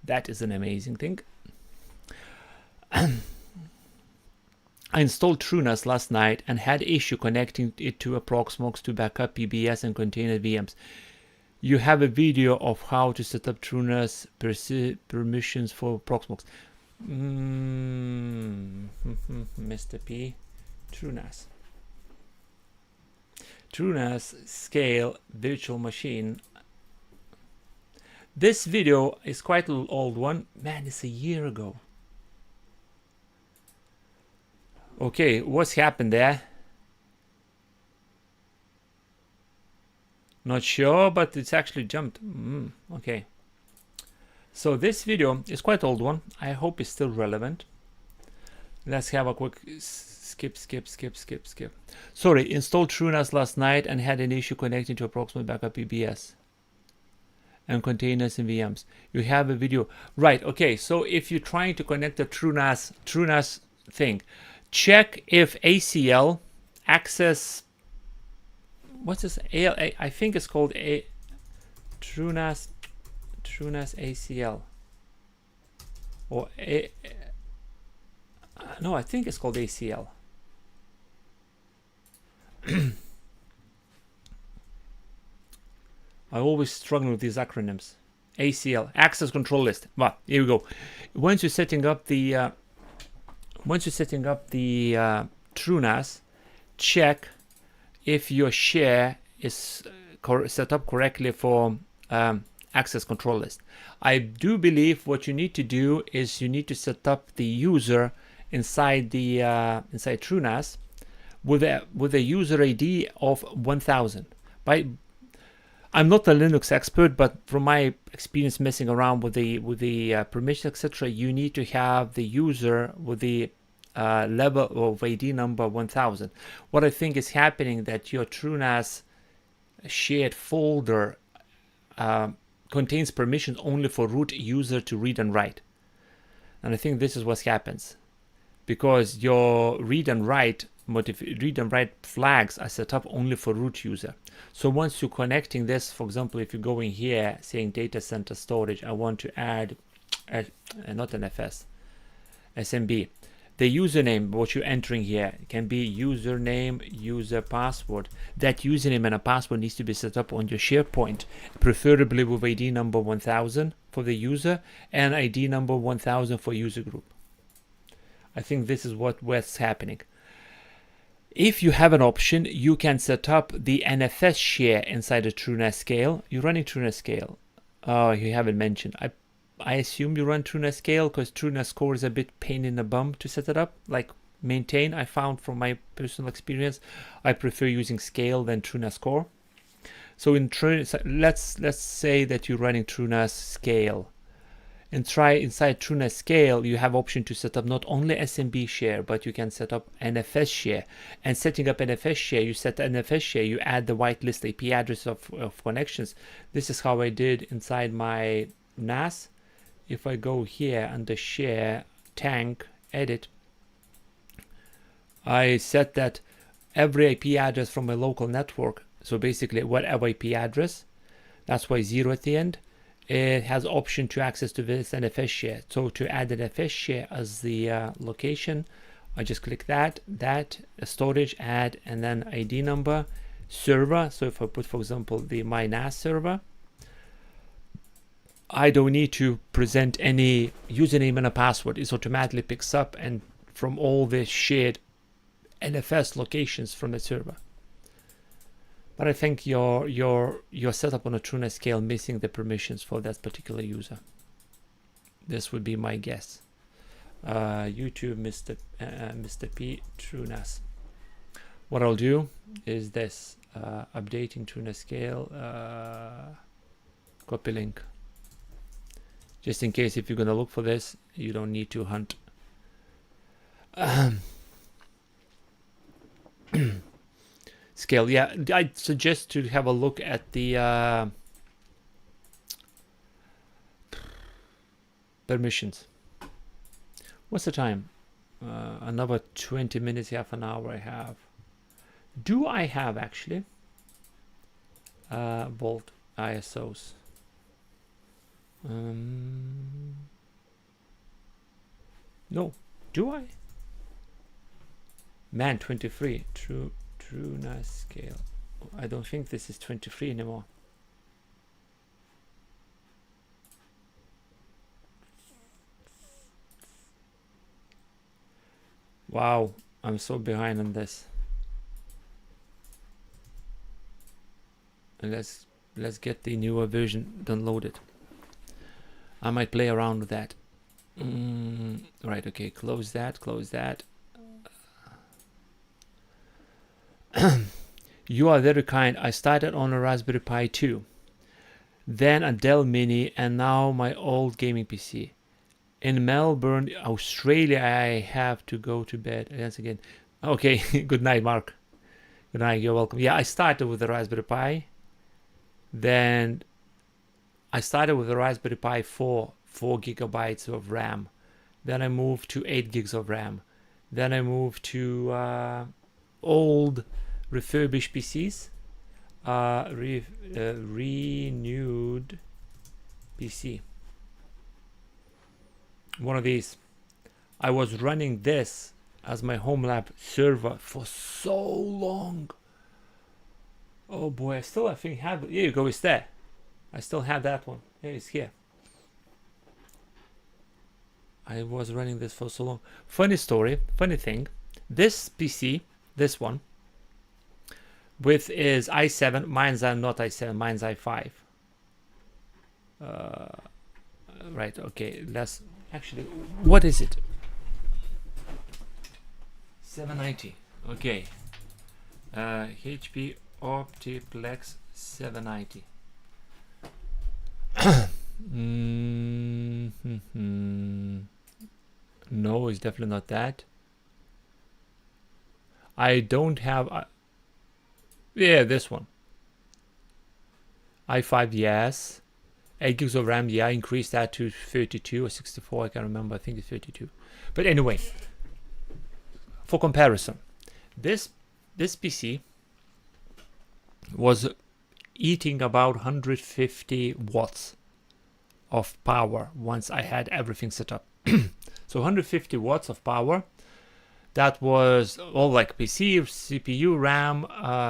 That is an amazing thing. I installed TrueNAS last night and had issue connecting it to a Proxmox to backup PBS and container VMs. You have a video of how to set up TrueNAS permissions for Proxmox. Mr. P. TrueNAS. TrueNAS scale virtual machine. This video is quite an old one. Man, it's a year ago. Okay, what's happened there? Not sure, but it's actually jumped. Okay. So this video is quite old one. I hope it's still relevant. Let's have a quick skip. Sorry, installed TrueNAS last night and had an issue connecting to approximate backup PBS and containers and VMs. You have a video. Right, okay, so if you're trying to connect the TrueNAS thing, check if ACL access, what's this? I think it's called TrueNAS ACL, or no, I think it's called ACL. I always struggle with these acronyms. ACL, access control list. Well, here we go. Once you're setting up the TrueNAS, check if your share is set up correctly for access control list. I do believe what you need to do is you need to set up the user inside the inside TrueNAS with a user ID of 1000. I'm not a Linux expert, but from my experience messing around with the permissions, etc., you need to have the user with the level of ID number 1000. What I think is happening that your TrueNAS shared folder contains permissions only for root user to read and write, and I think this is what happens because your read and write flags are set up only for root user. So once you're connecting this, for example, if you're going here saying data center storage, I want to add not NFS, SMB. The username, what you're entering here, can be username, user password. That username and a password needs to be set up on your SharePoint, preferably with ID number 1000 for the user and ID number 1000 for user group. I think this is what's happening. If you have an option, you can set up the NFS share inside the TrueNAS scale. You're running TrueNAS scale. Oh, you haven't mentioned. I assume you run TrueNAS scale because TrueNAS core is a bit pain in the bum to set it up, like maintain. I found from my personal experience, I prefer using scale than TrueNAS core. So in let's say that you're running TrueNAS scale, and try inside TrueNAS scale, you have option to set up not only SMB share, but you can set up NFS share. And setting up NFS share, you set NFS share, you add the whitelist IP address of connections. This is how I did inside my NAS. If I go here under share tank edit, I set that every IP address from a local network, so basically whatever IP address, that's why 0 at the end, it has option to access to this and FS share. So to add an FS share as the location, I just click that storage, add, and then ID number, server. So if I put, for example, the my NAS server, I don't need to present any username and a password. It automatically picks up and from all the shared NFS locations from the server. But I think your setup on a TrueNAS scale missing the permissions for that particular user. This would be my guess. YouTube Mr. P TrueNAS. What I'll do is this, updating TrueNAS scale, copy link. Just in case if you're gonna look for this, you don't need to hunt. Scale, yeah, I'd suggest to have a look at the permissions. What's the time? Another 20 minutes, half an hour I have. Do I have actually Volt ISOs? No, do I? Man, 23. TrueNAS scale. I don't think this is 23 anymore. Wow, I'm so behind on this. And let's get the newer version downloaded. I might play around with that. Right, okay, close that, close that. You are very kind. I started on a Raspberry Pi 2, then a Dell Mini, and now my old gaming PC. In Melbourne, Australia, I have to go to bed. Once again. Okay, good night, Mark. Good night, you're welcome. Yeah, I started with the Raspberry Pi. Then I started with the Raspberry Pi 4 gigabytes of RAM. Then I moved to 8 gigs of RAM. Then I moved to old refurbished PCs, renewed PC. One of these. I was running this as my home lab server for so long. Oh boy, I still I think have it. Here you go, it's there. I still have that one. Here it's here. I was running this for so long. Funny story, funny thing. This PC, this one, with is i7, mine's not i7, mine's i5. Right, okay, let's actually, what is it? 790, okay. HP Optiplex 790. No, it's definitely not that. I don't have yeah, this one. i5, yes. 8 gigs of RAM, yeah, I increased that to 32 or 64, I can't remember, I think it's 32. But anyway, for comparison, this PC was eating about 150 watts of power once I had everything set up. So 150 watts of power. That was all like PC, CPU, RAM,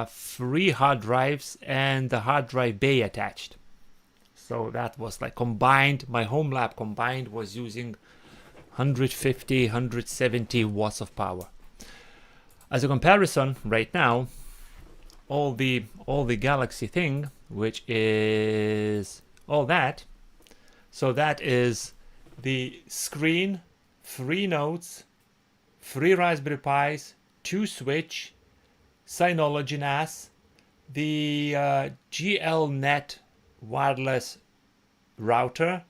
3 hard drives, and the hard drive bay attached. So that was like combined, my home lab combined was using 150, 170 watts of power. As a comparison, right now, all the Galaxy thing, which is all that. So that is the screen, 3 nodes, 3 Raspberry Pis, 2 switch, Synology NAS, the GLNet wireless router,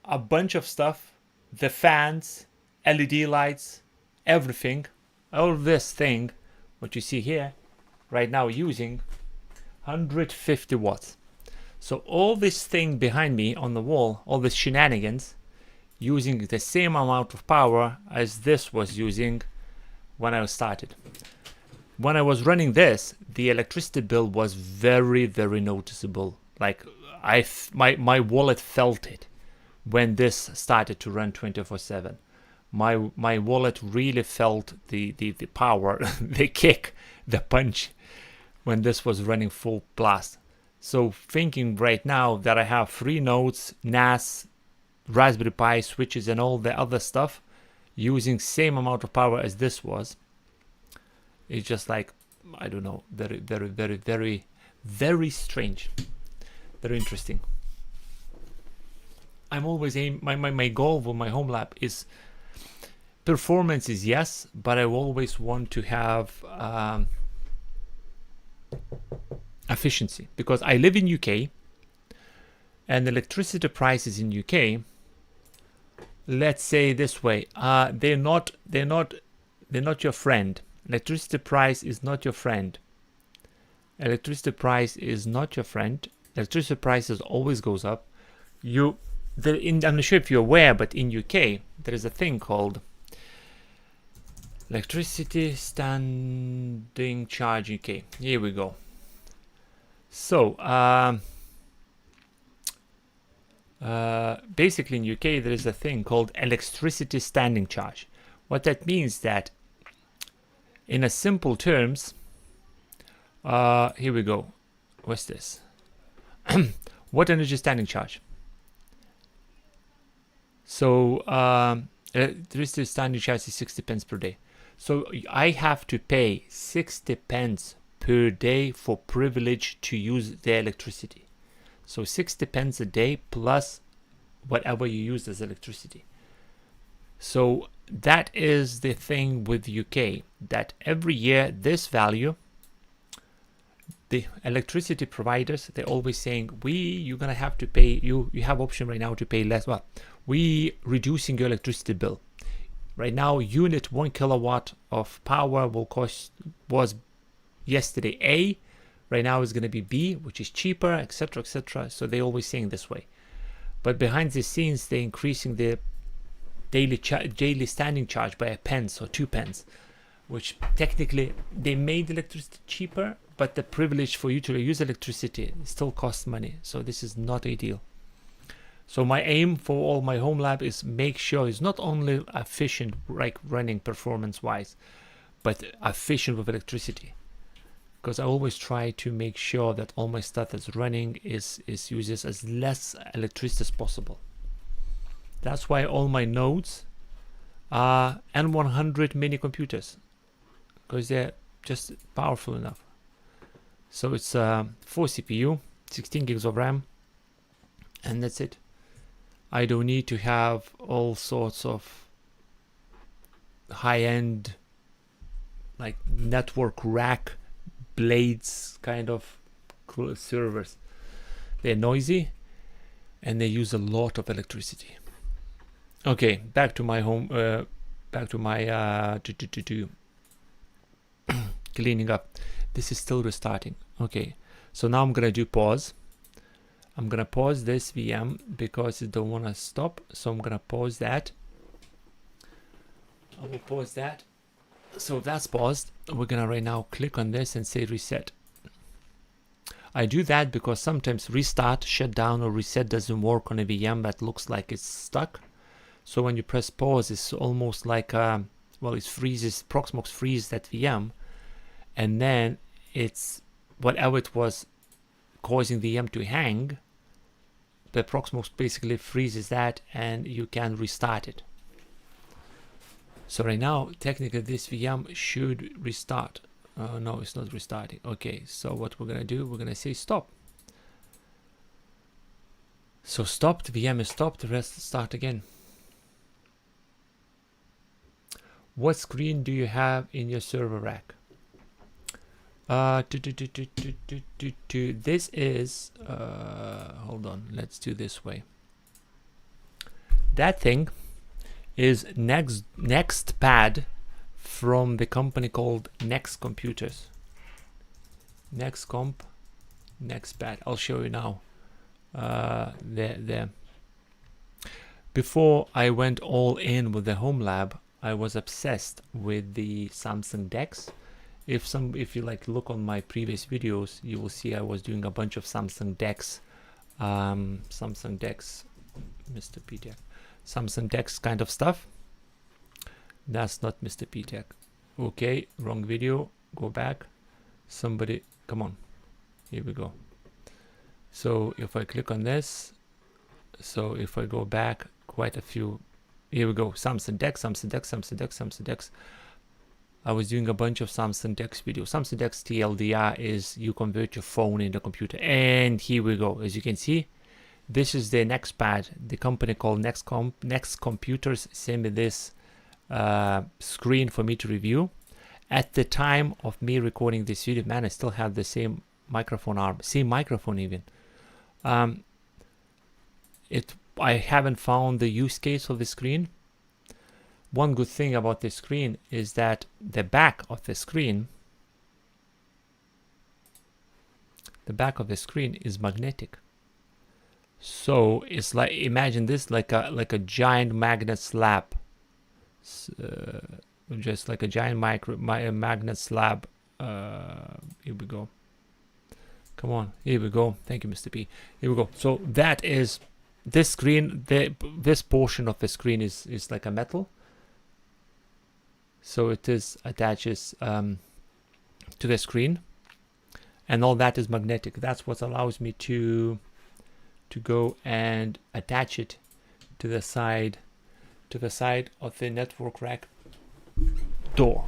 a bunch of stuff, the fans, LED lights, everything, all this thing, what you see here, right now using 150 watts. So all this thing behind me on the wall, all this shenanigans, using the same amount of power as this was using when I started. When I was running this, the electricity bill was very, very noticeable. Like my wallet felt it when this started to run 24/7. My wallet really felt the power, the kick, the punch when this was running full blast. So thinking right now that I have 3 nodes, NAS, Raspberry Pi, switches, and all the other stuff using same amount of power as this was, it's just like, I don't know, very, very, very, very, very strange, very interesting. I'm always my goal for my home lab is performance is yes, but I always want to have efficiency, because I live in UK and electricity prices in UK, let's say this way, they're not your friend. Electricity price is not your friend. Electricity price is not your friend. Electricity prices always goes up. I'm not sure if you're aware, but in UK there is a thing called electricity standing charge UK. Here we go. So basically in UK there is a thing called electricity standing charge. What that means that, in a simple terms, here we go. What's this? What energy standing charge? So electricity standing charge is 60 pence per day. So I have to pay 60 pence per day for privilege to use the electricity. So 60 pence a day plus whatever you use as electricity. So that is the thing with UK, that every year this value, the electricity providers, they're always saying, you're gonna have to pay, you have option right now to pay less. Well, we reducing your electricity bill. Right now, unit 1 kilowatt of power was yesterday A, right now is going to be B, which is cheaper, etc., etc. So they're always saying this way. But behind the scenes, they're increasing the daily standing charge by a pence or 2 pence, which technically they made electricity cheaper, but the privilege for you to use electricity still costs money. So this is not ideal. So my aim for all my home lab is make sure it's not only efficient, like running performance-wise, but efficient with electricity. Because I always try to make sure that all my stuff that's running uses as less electricity as possible. That's why all my nodes are N100 mini computers, because they're just powerful enough. So it's 4 CPU, 16 gigs of RAM, and that's it. I don't need to have all sorts of high-end, like network rack blades kind of servers. They're noisy and they use a lot of electricity. Okay, back to my home, back to my cleaning up. This is still restarting. Okay, so now I'm gonna do pause. I'm gonna pause this VM because it don't want to stop, so I'm gonna pause that. I will pause that. So that's paused. We're gonna right now click on this and say reset. I do that because sometimes restart, shutdown, or reset doesn't work on a VM that looks like it's stuck. So when you press pause, it's almost like well, it freezes, Proxmox freezes that VM, and then it's whatever it was causing the VM to hang, the Proxmox basically freezes that and you can restart it. So right now, technically this VM should restart. No, it's not restarting. Okay, so what we're gonna do, we're gonna say stop. So stopped, VM is stopped, the rest start again. What screen do you have in your server rack? This is, hold on, let's do this way. That thing is next pad from the company called Next Computers. Next Comp, Next pad. I'll show you now. Before I went all in with the home lab, I was obsessed with the Samsung DeX. If you like look on my previous videos, you will see I was doing a bunch of Samsung DeX, Mr. P-Tech, Samsung DeX kind of stuff. That's not Mr. P-Tech. Okay, wrong video. Go back. Somebody, come on. Here we go. So if I click on this, so if I go back quite a few, here we go. Samsung DeX, Samsung DeX, Samsung DeX, Samsung DeX. I was doing a bunch of Samsung DeX videos. Samsung DeX TLDR is you convert your phone into a computer. And here we go. As you can see, this is the Next pad. The company called Next Computers sent me this screen for me to review. At the time of me recording this video, man, I still have the same microphone arm, same microphone even. I haven't found the use case of the screen. One good thing about this screen is that the back of the screen is magnetic. So it's like, imagine this like a giant magnet slab, just like a giant magnet slab. Here we go. Come on, here we go. Thank you, Mr. P. Here we go. So that is this screen. This portion of the screen is like a metal. So it is attaches to the screen, and all that is magnetic. That's what allows me to go and attach it to the side of the network rack door.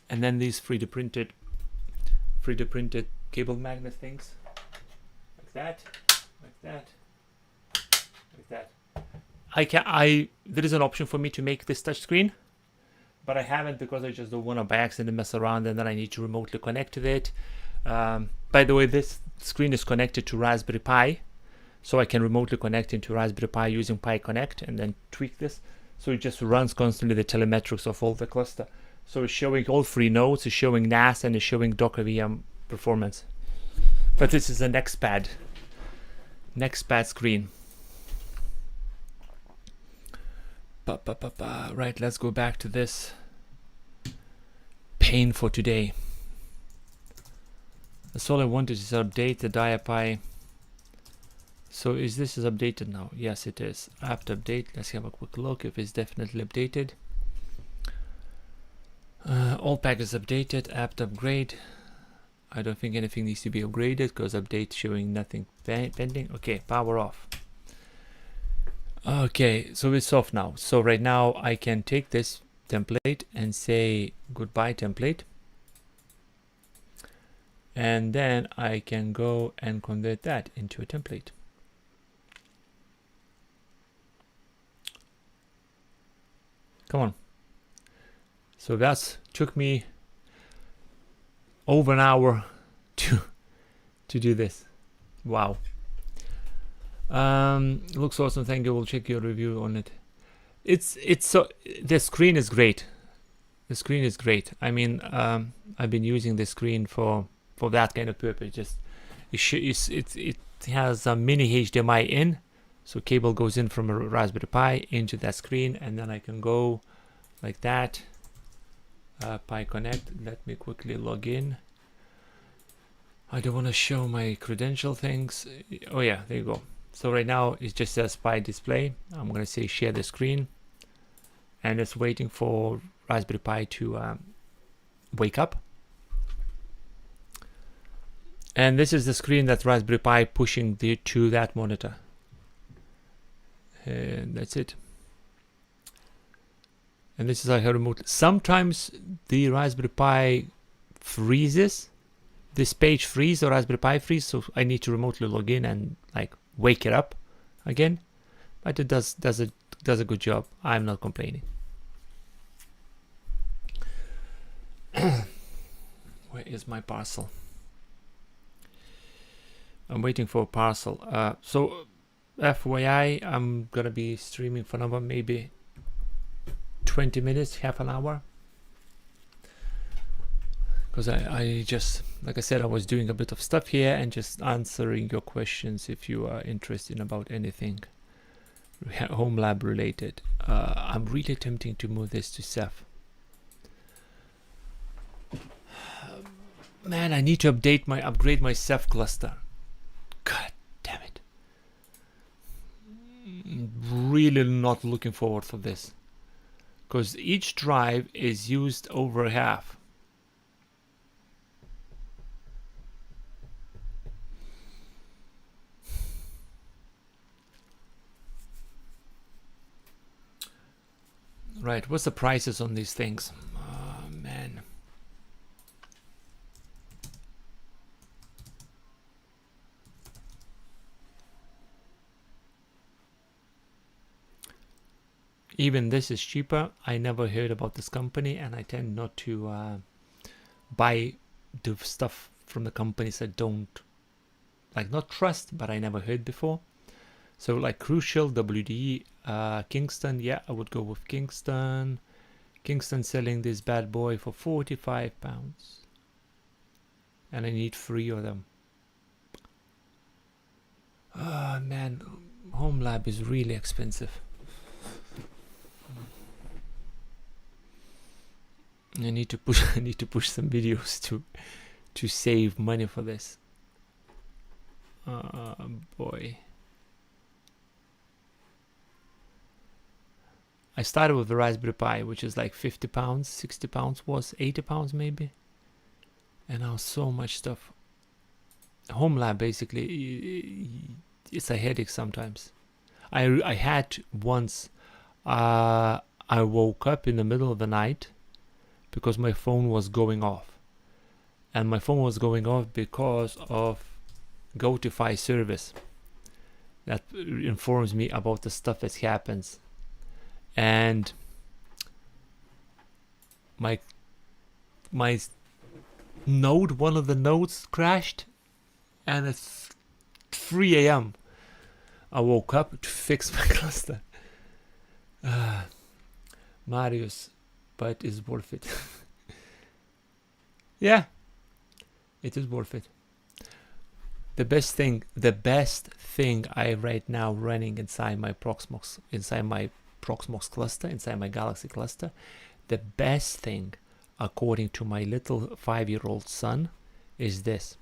And then these 3D printed cable magnet things, like that, like that. There is an option for me to make this touch screen, but I haven't because I just don't want to by accident mess around and then I need to remotely connect to it. By the way, this screen is connected to Raspberry Pi, so I can remotely connect into Raspberry Pi using Pi Connect and then tweak this. So it just runs constantly the telemetrics of all the cluster. So it's showing all 3 nodes, it's showing NAS, and it's showing Docker VM performance. But this is a Next pad screen. Right, let's go back to this pain for today. That's all I wanted is update the DiaPi. So this is updated now? Yes, it is. Apt update. Let's have a quick look if it's definitely updated. All packages updated. Apt upgrade. I don't think anything needs to be upgraded because update showing nothing pending. Okay, power off. Okay, so it's off now. So right now I can take this template and say goodbye template. And then I can go and convert that into a template. Come on. So that took me over an hour to do this. Wow. Looks awesome. Thank you. We'll check your review on it. It's so the screen is great. The screen is great. I mean, I've been using the screen for that kind of purpose. Just it has a mini HDMI in, so cable goes in from a Raspberry Pi into that screen, and then I can go like that. Pi Connect. Let me quickly log in. I don't want to show my credential things. Oh yeah, there you go. So right now it just says Pi display. I'm going to say share the screen, and it's waiting for Raspberry Pi to wake up. And this is the screen that Raspberry Pi pushing to that monitor. And that's it. And this is how remote. Sometimes the Raspberry Pi freezes. This page freezes or Raspberry Pi freezes, so I need to remotely log in and like wake it up again. But it does a good job. I'm not complaining. Where is my parcel? I'm waiting for a parcel. So FYI, I'm gonna be streaming for another maybe 20 minutes, half an hour. Because I just, like I said, I was doing a bit of stuff here and just answering your questions if you are interested about anything home lab related. I'm really attempting to move this to Ceph. Man, I need to upgrade my Ceph cluster. God damn it. Really not looking forward for this. Because each drive is used over half. Right, what's the prices on these things? Oh, man. Even this is cheaper. I never heard about this company, and I tend not to buy the stuff from the companies I don't not trust, but I never heard before. So like Crucial, WDE, Kingston, yeah, I would go with Kingston. Kingston selling this bad boy for £45. And I need 3 of them. Oh man, Home Lab is really expensive. I need to push some videos to save money for this. Boy. I started with the Raspberry Pi, which is like £50, £60 was £80 maybe. And now so much stuff. Home Lab basically, it's a headache sometimes. I had once, I woke up in the middle of the night because my phone was going off. And my phone was going off because of GoToFi service that informs me about the stuff that happens. And my node, one of the nodes crashed, and it's 3 a.m. I woke up to fix my cluster. Marius, but it's worth it. Yeah, it is worth it. The best thing I right now running inside my Proxmox cluster, inside my Galaxy cluster, the best thing, according to my little 5-year-old son, is this.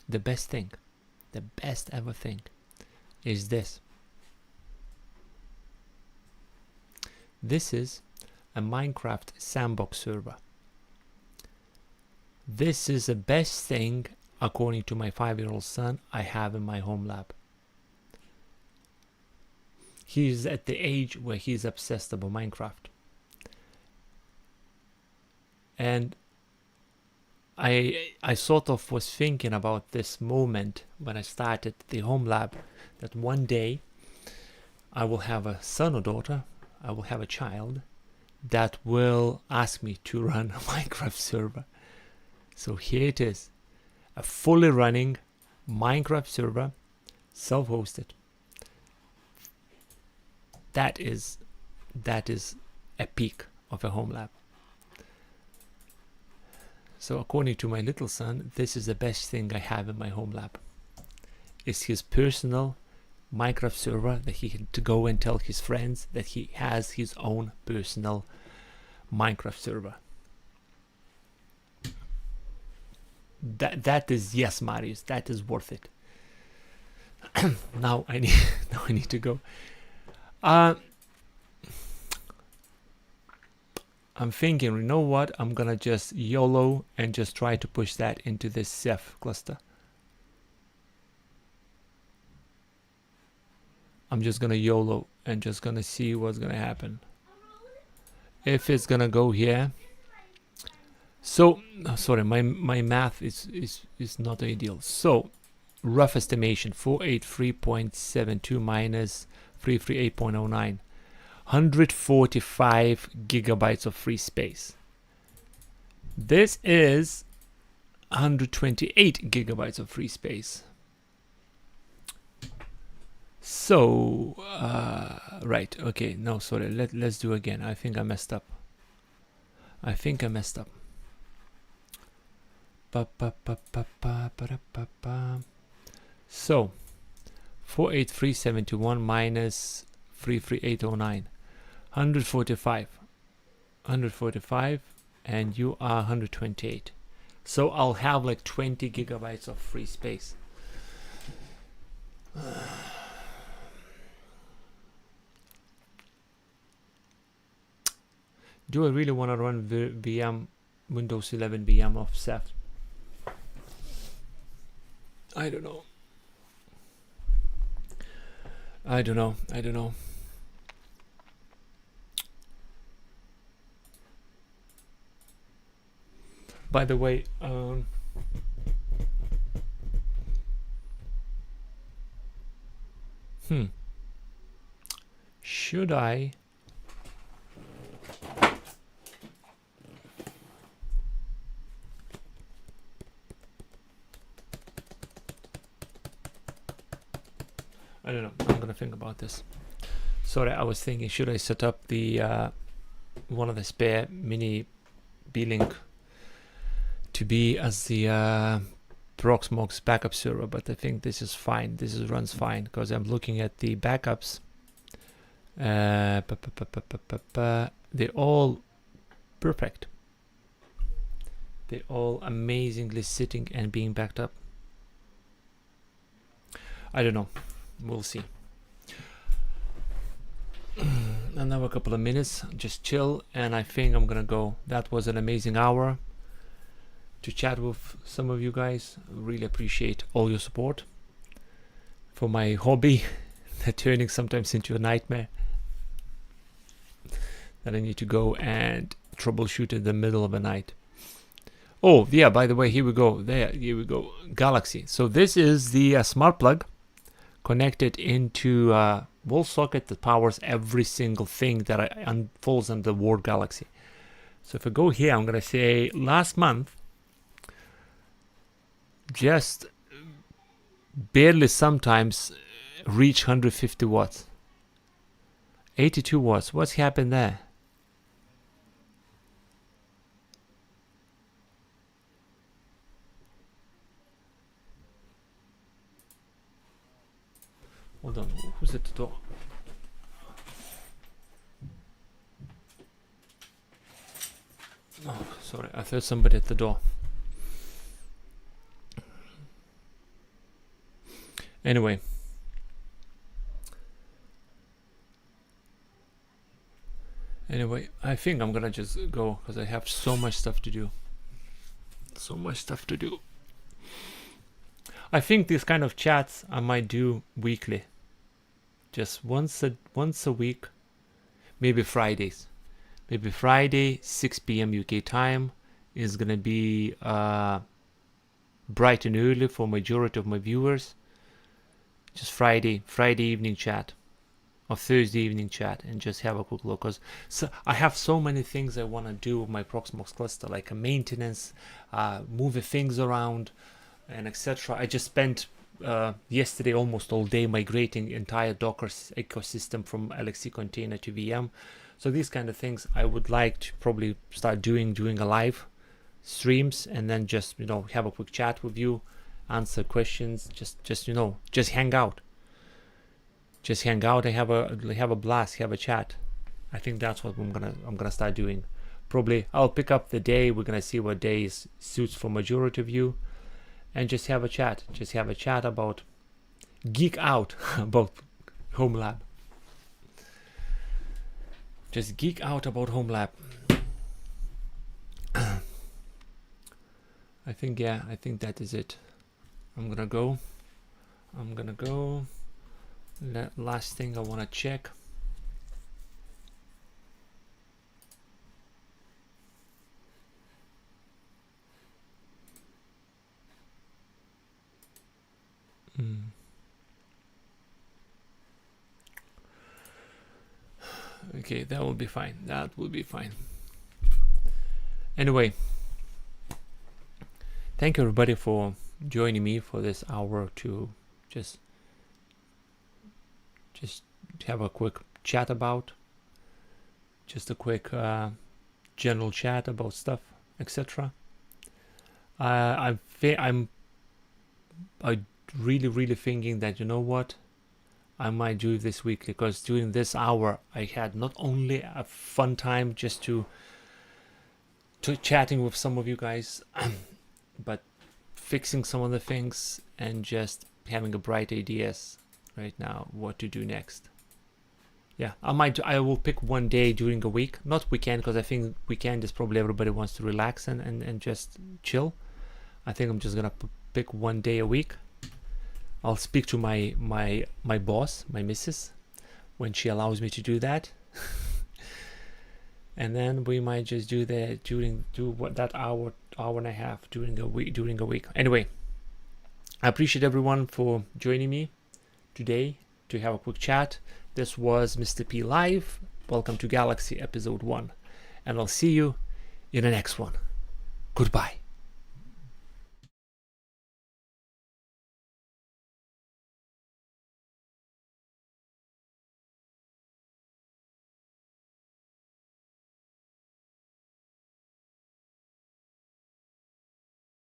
The best thing, the best ever thing, is this. This is a Minecraft sandbox server. This is the best thing, according to my 5-year-old son, I have in my home lab. He's at the age where he's obsessed about Minecraft. And I sort of was thinking about this moment when I started the home lab, that one day I will have a son or daughter, I will have a child that will ask me to run a Minecraft server. So here it is, a fully running Minecraft server, self-hosted. That is a peak of a home lab. So according to my little son, this is the best thing I have in my home lab. It's his personal Minecraft server that he can go and tell his friends that he has his own personal Minecraft server. That is, yes, Marius, that is worth it. Now I need to go. I'm thinking, you know what? I'm gonna just YOLO and just try to push that into this Ceph cluster. I'm just gonna YOLO and just gonna see what's gonna happen. If it's gonna go here. So, sorry, my math is not ideal. So, rough estimation, 483.72 minus 338.09. 145 gigabytes of free space. This is 128 gigabytes of free space. So, right, okay, no, sorry, let's do again. I think I messed up. So, 48371 minus 33809, 145, and you are 128. So I'll have like 20 gigabytes of free space. Do I really want to run VM, Windows 11 VM off Ceph? I don't know. I don't know. By the way, should I don't know. I'm gonna think about this. Sorry, I was thinking, should I set up the one of the spare mini B-Link to be as the Proxmox backup server, but I think this is fine. This runs fine because I'm looking at the backups. They're all perfect. They're all amazingly sitting and being backed up. I don't know. We'll see. Another couple of minutes, just chill, and I think I'm gonna go. That was an amazing hour to chat with some of you guys. Really appreciate all your support for my hobby that turning sometimes into a nightmare that I need to go and troubleshoot in the middle of the night. Oh yeah, by the way, here we go. Here we go. Galaxy. So this is the smart plug connected into a wall socket that powers every single thing that falls under the word Galaxy. So if I go here, I'm gonna say last month, just barely sometimes reach 150 watts. 82 watts. What's happened there? Hold on, who's at the door? Oh, sorry, I thought somebody at the door. Anyway. I think I'm gonna just go because I have so much stuff to do. I think these kind of chats I might do weekly. Just once a week, maybe Fridays. Maybe Friday, 6 p.m. UK time is gonna be bright and early for majority of my viewers. Just Friday evening chat or Thursday evening chat, and just have a quick look. Cause I have so many things I want to do with my Proxmox cluster, like a maintenance, moving things around, and etc. I just spent yesterday almost all day migrating entire Docker ecosystem from LXC container to VM. So these kind of things I would like to probably start doing a live streams, and then just have a quick chat with you, answer questions, just hang out. And have a blast, have a chat. I think that's what I'm gonna start doing. Probably I'll pick up the day. We're gonna see what day suits for majority of you, and just have a chat. Just have a chat about, geek out about Home Lab. Just geek out about Home Lab. I think that is it. I'm gonna go. Last thing I want to check. Okay, that will be fine. Anyway, thank you everybody for joining me for this hour to just have a quick chat about, just a quick general chat about stuff, etc. I'm really thinking that, you know what, I might do this weekly, because during this hour I had not only a fun time just to chatting with some of you guys, but fixing some of the things and just having a bright ideas right now what to do next. Yeah, I will pick one day during a week, not weekend, because I think weekend is probably everybody wants to relax and just chill. I think I'm just gonna pick one day a week. I'll speak to my boss, my missus, when she allows me to do that. And then we might just do that that hour and a half during a week. Anyway, I appreciate everyone for joining me today to have a quick chat. This was Mr. P Live. Welcome to Galaxy episode 1, and I'll see you in the next one. Goodbye.